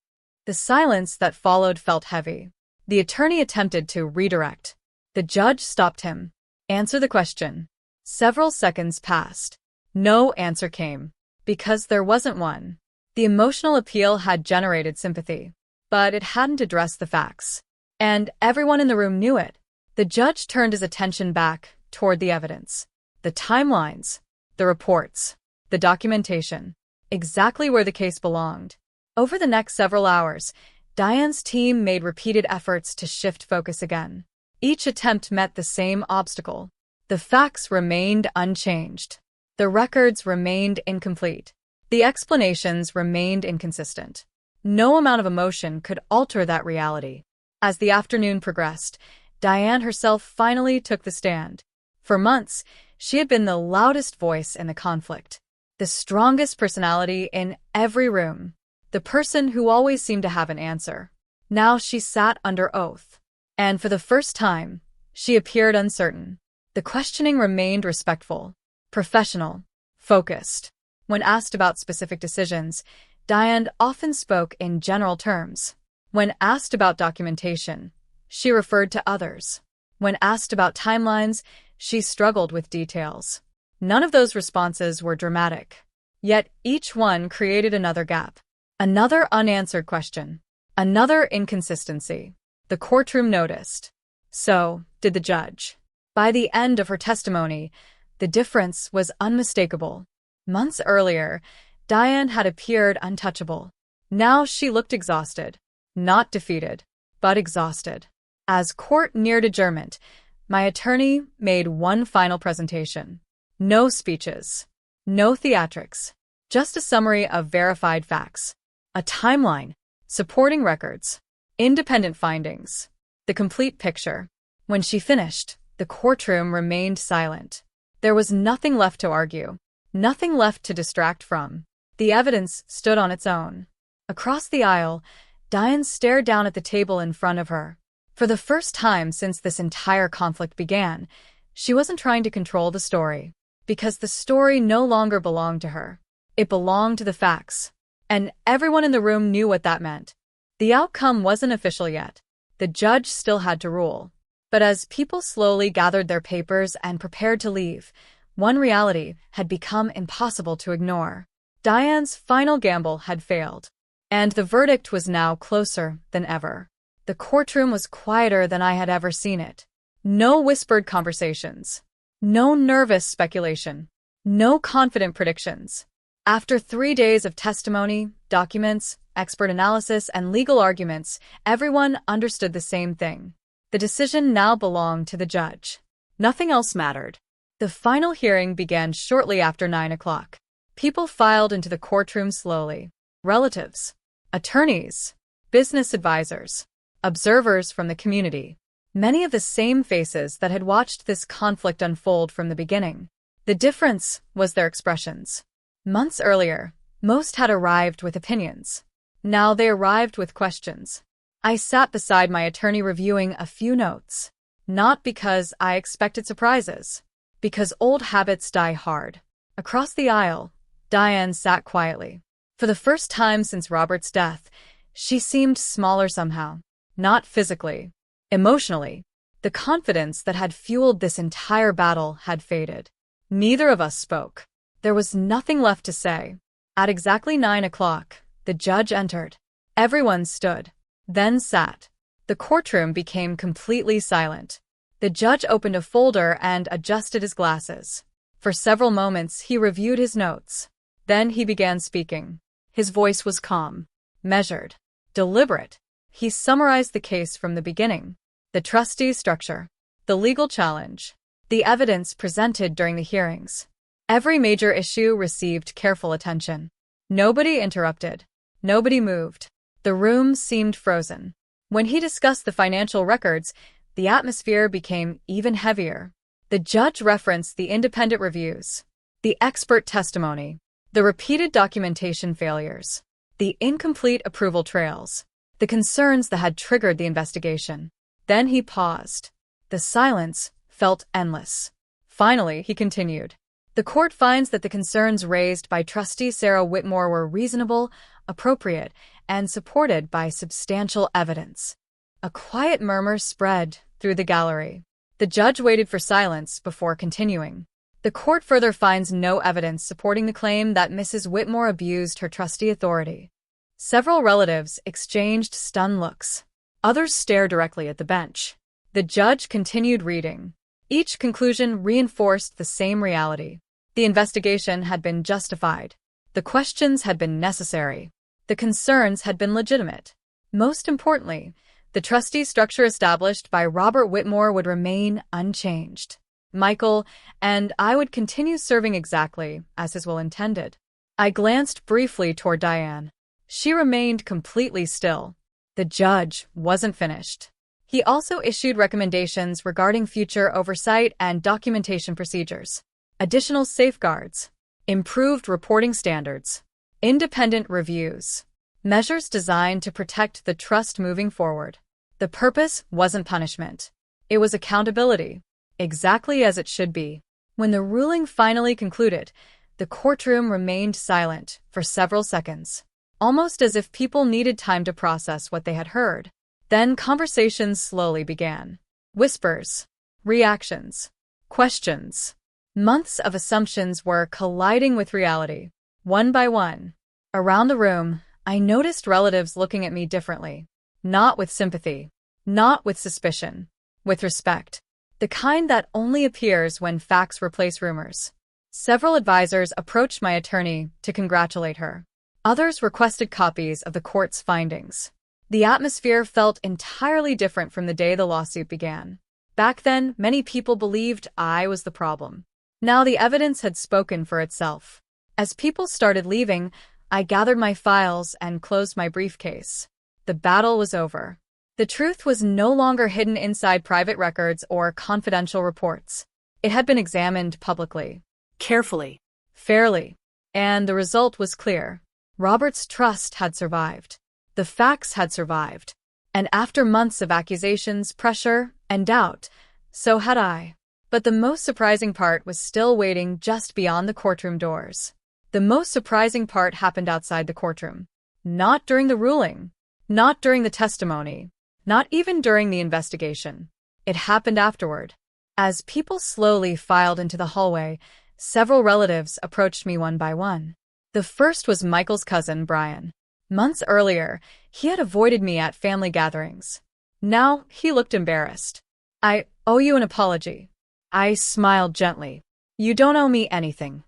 The silence that followed felt heavy. The attorney attempted to redirect. The judge stopped him. Answer the question. Several seconds passed. No answer came. Because there wasn't one. The emotional appeal had generated sympathy. But it hadn't addressed the facts. And everyone in the room knew it. The judge turned his attention back toward the evidence. The timelines, the reports, the documentation. Exactly where the case belonged. Over the next several hours, Diane's team made repeated efforts to shift focus again. Each attempt met the same obstacle. The facts remained unchanged. The records remained incomplete. The explanations remained inconsistent. No amount of emotion could alter that reality. As the afternoon progressed, Diane herself finally took the stand. For months, she had been the loudest voice in the conflict, the strongest personality in every room, the person who always seemed to have an answer. Now she sat under oath. And for the first time, she appeared uncertain. The questioning remained respectful, professional, focused. When asked about specific decisions, Diane often spoke in general terms. When asked about documentation, she referred to others. When asked about timelines, she struggled with details. None of those responses were dramatic. Yet each one created another gap, another unanswered question, another inconsistency. The courtroom noticed. So did the judge. By the end of her testimony, the difference was unmistakable. Months earlier, Diane had appeared untouchable. Now she looked exhausted. Not defeated, but exhausted. As court neared adjournment, my attorney made one final presentation. No speeches. No theatrics. Just a summary of verified facts. A timeline. Supporting records. Independent findings. The complete picture. When she finished, the courtroom remained silent. There was nothing left to argue. Nothing left to distract from. The evidence stood on its own. Across the aisle, Diane stared down at the table in front of her. For the first time since this entire conflict began, she wasn't trying to control the story. Because the story no longer belonged to her. It belonged to the facts. And everyone in the room knew what that meant. The outcome wasn't official yet. The judge still had to rule. But as people slowly gathered their papers and prepared to leave, one reality had become impossible to ignore. Diane's final gamble had failed. And the verdict was now closer than ever. The courtroom was quieter than I had ever seen it. No whispered conversations. No nervous speculation. No confident predictions. After 3 days of testimony, documents, expert analysis, and legal arguments, everyone understood the same thing. The decision now belonged to the judge. Nothing else mattered. The final hearing began shortly after 9 o'clock. People filed into the courtroom slowly. Relatives, attorneys, business advisors, observers from the community. Many of the same faces that had watched this conflict unfold from the beginning. The difference was their expressions. Months earlier, most had arrived with opinions. Now they arrived with questions. I sat beside my attorney reviewing a few notes. Not because I expected surprises. Because old habits die hard. Across the aisle, Diane sat quietly. For the first time since Robert's death, she seemed smaller somehow. Not physically. Emotionally. The confidence that had fueled this entire battle had faded. Neither of us spoke. There was nothing left to say. At exactly 9 o'clock, the judge entered. Everyone stood, then sat. The courtroom became completely silent. The judge opened a folder and adjusted his glasses. For several moments, he reviewed his notes. Then he began speaking. His voice was calm, measured, deliberate. He summarized the case from the beginning. The trustee structure, the legal challenge, the evidence presented during the hearings. Every major issue received careful attention. Nobody interrupted. Nobody moved. The room seemed frozen. When he discussed the financial records, the atmosphere became even heavier. The judge referenced the independent reviews, the expert testimony, the repeated documentation failures, the incomplete approval trails, the concerns that had triggered the investigation. Then he paused. The silence felt endless. Finally, he continued. The court finds that the concerns raised by Trustee Sarah Whitmore were reasonable, appropriate, and supported by substantial evidence. A quiet murmur spread through the gallery. The judge waited for silence before continuing. The court further finds no evidence supporting the claim that Mrs. Whitmore abused her trustee authority. Several relatives exchanged stunned looks. Others stared directly at the bench. The judge continued reading. Each conclusion reinforced the same reality. The investigation had been justified. The questions had been necessary. The concerns had been legitimate. Most importantly, the trustee structure established by Robert Whitmore would remain unchanged. Michael and I would continue serving exactly as his will intended. I glanced briefly toward Diane. She remained completely still. The judge wasn't finished. He also issued recommendations regarding future oversight and documentation procedures, additional safeguards, improved reporting standards, independent reviews, measures designed to protect the trust moving forward. The purpose wasn't punishment. It was accountability. Exactly as it should be. When the ruling finally concluded, the courtroom remained silent for several seconds, almost as if people needed time to process what they had heard. Then conversations slowly began. Whispers, reactions, questions. Months of assumptions were colliding with reality, one by one. Around the room, I noticed relatives looking at me differently. Not with sympathy, not with suspicion, with respect. The kind that only appears when facts replace rumors. Several advisors approached my attorney to congratulate her. Others requested copies of the court's findings. The atmosphere felt entirely different from the day the lawsuit began. Back then, many people believed I was the problem. Now the evidence had spoken for itself. As people started leaving, I gathered my files and closed my briefcase. The battle was over. The truth was no longer hidden inside private records or confidential reports. It had been examined publicly, Carefully. fairly, and the result was clear. Robert's trust had survived. The facts had survived. And after months of accusations, pressure, and doubt, so had I. But the most surprising part was still waiting just beyond the courtroom doors. The most surprising part happened outside the courtroom. Not during the ruling. Not during the testimony. Not even during the investigation. It happened afterward. As people slowly filed into the hallway, several relatives approached me one by one. The first was Michael's cousin, Brian. Months earlier, he had avoided me at family gatherings. Now, he looked embarrassed. I owe you an apology. I smiled gently. You don't owe me anything.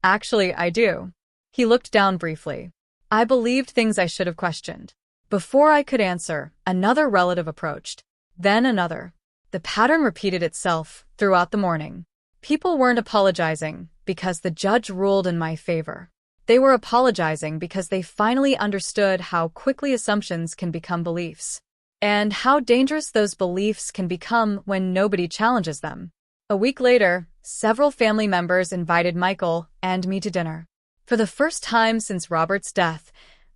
Actually, I do. He looked down briefly. I believed things I should have questioned. Before I could answer, another relative approached. Then another. The pattern repeated itself throughout the morning. People weren't apologizing because the judge ruled in my favor. They were apologizing because they finally understood how quickly assumptions can become beliefs, and how dangerous those beliefs can become when nobody challenges them. A week later, several family members invited Michael and me to dinner. For the first time since Robert's death,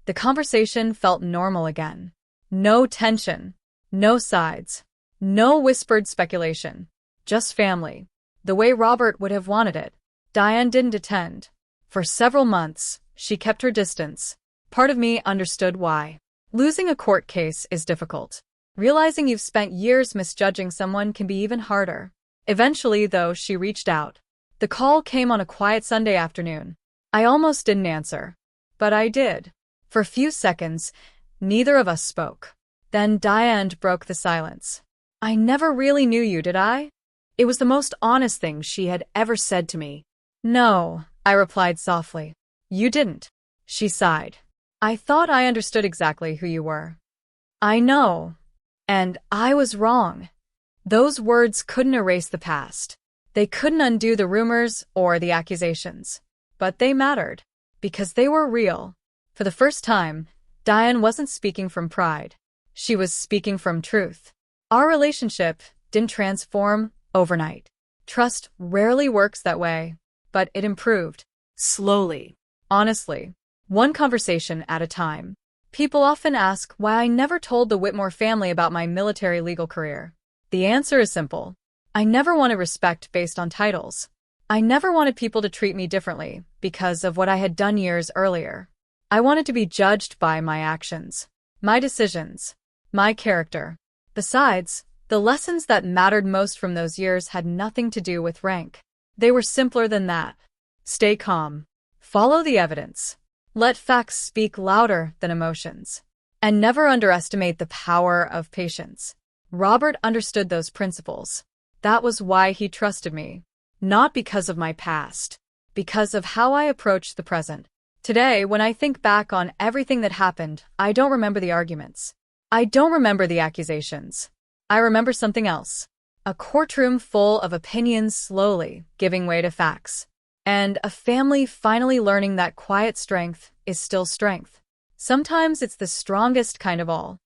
the conversation felt normal again. No tension, no sides, no whispered speculation, just family, the way Robert would have wanted it. Diane didn't attend. For several months, She kept her distance. Part of me understood why. Losing a court case is difficult. Realizing you've spent years misjudging someone can be even harder. Eventually, though, she reached out. The call came on a quiet Sunday afternoon. I almost didn't answer. But I did. For a few seconds, neither of us spoke. Then Diane broke the silence. I never really knew you, did I? It was the most honest thing she had ever said to me. No, I replied softly. You didn't. She sighed. I thought I understood exactly who you were. I know. And I was wrong. Those words couldn't erase the past. They couldn't undo the rumors or the accusations. But they mattered. Because they were real. For the first time, Diane wasn't speaking from pride. She was speaking from truth. Our relationship didn't transform overnight. Trust rarely works that way. But it improved. Slowly. Honestly. One conversation at a time. People often ask why I never told the Whitmore family about my military legal career. The answer is simple. I never wanted respect based on titles. I never wanted people to treat me differently because of what I had done years earlier. I wanted to be judged by my actions, my decisions, my character. Besides, the lessons that mattered most from those years had nothing to do with rank. They were simpler than that. Stay calm. Follow the evidence. Let facts speak louder than emotions. And never underestimate the power of patience. Robert understood those principles. That was why he trusted me. Not because of my past. Because of how I approached the present. Today, when I think back on everything that happened, I don't remember the arguments. I don't remember the accusations. I remember something else. A courtroom full of opinions slowly giving way to facts. And a family finally learning that quiet strength is still strength. Sometimes it's the strongest kind of all.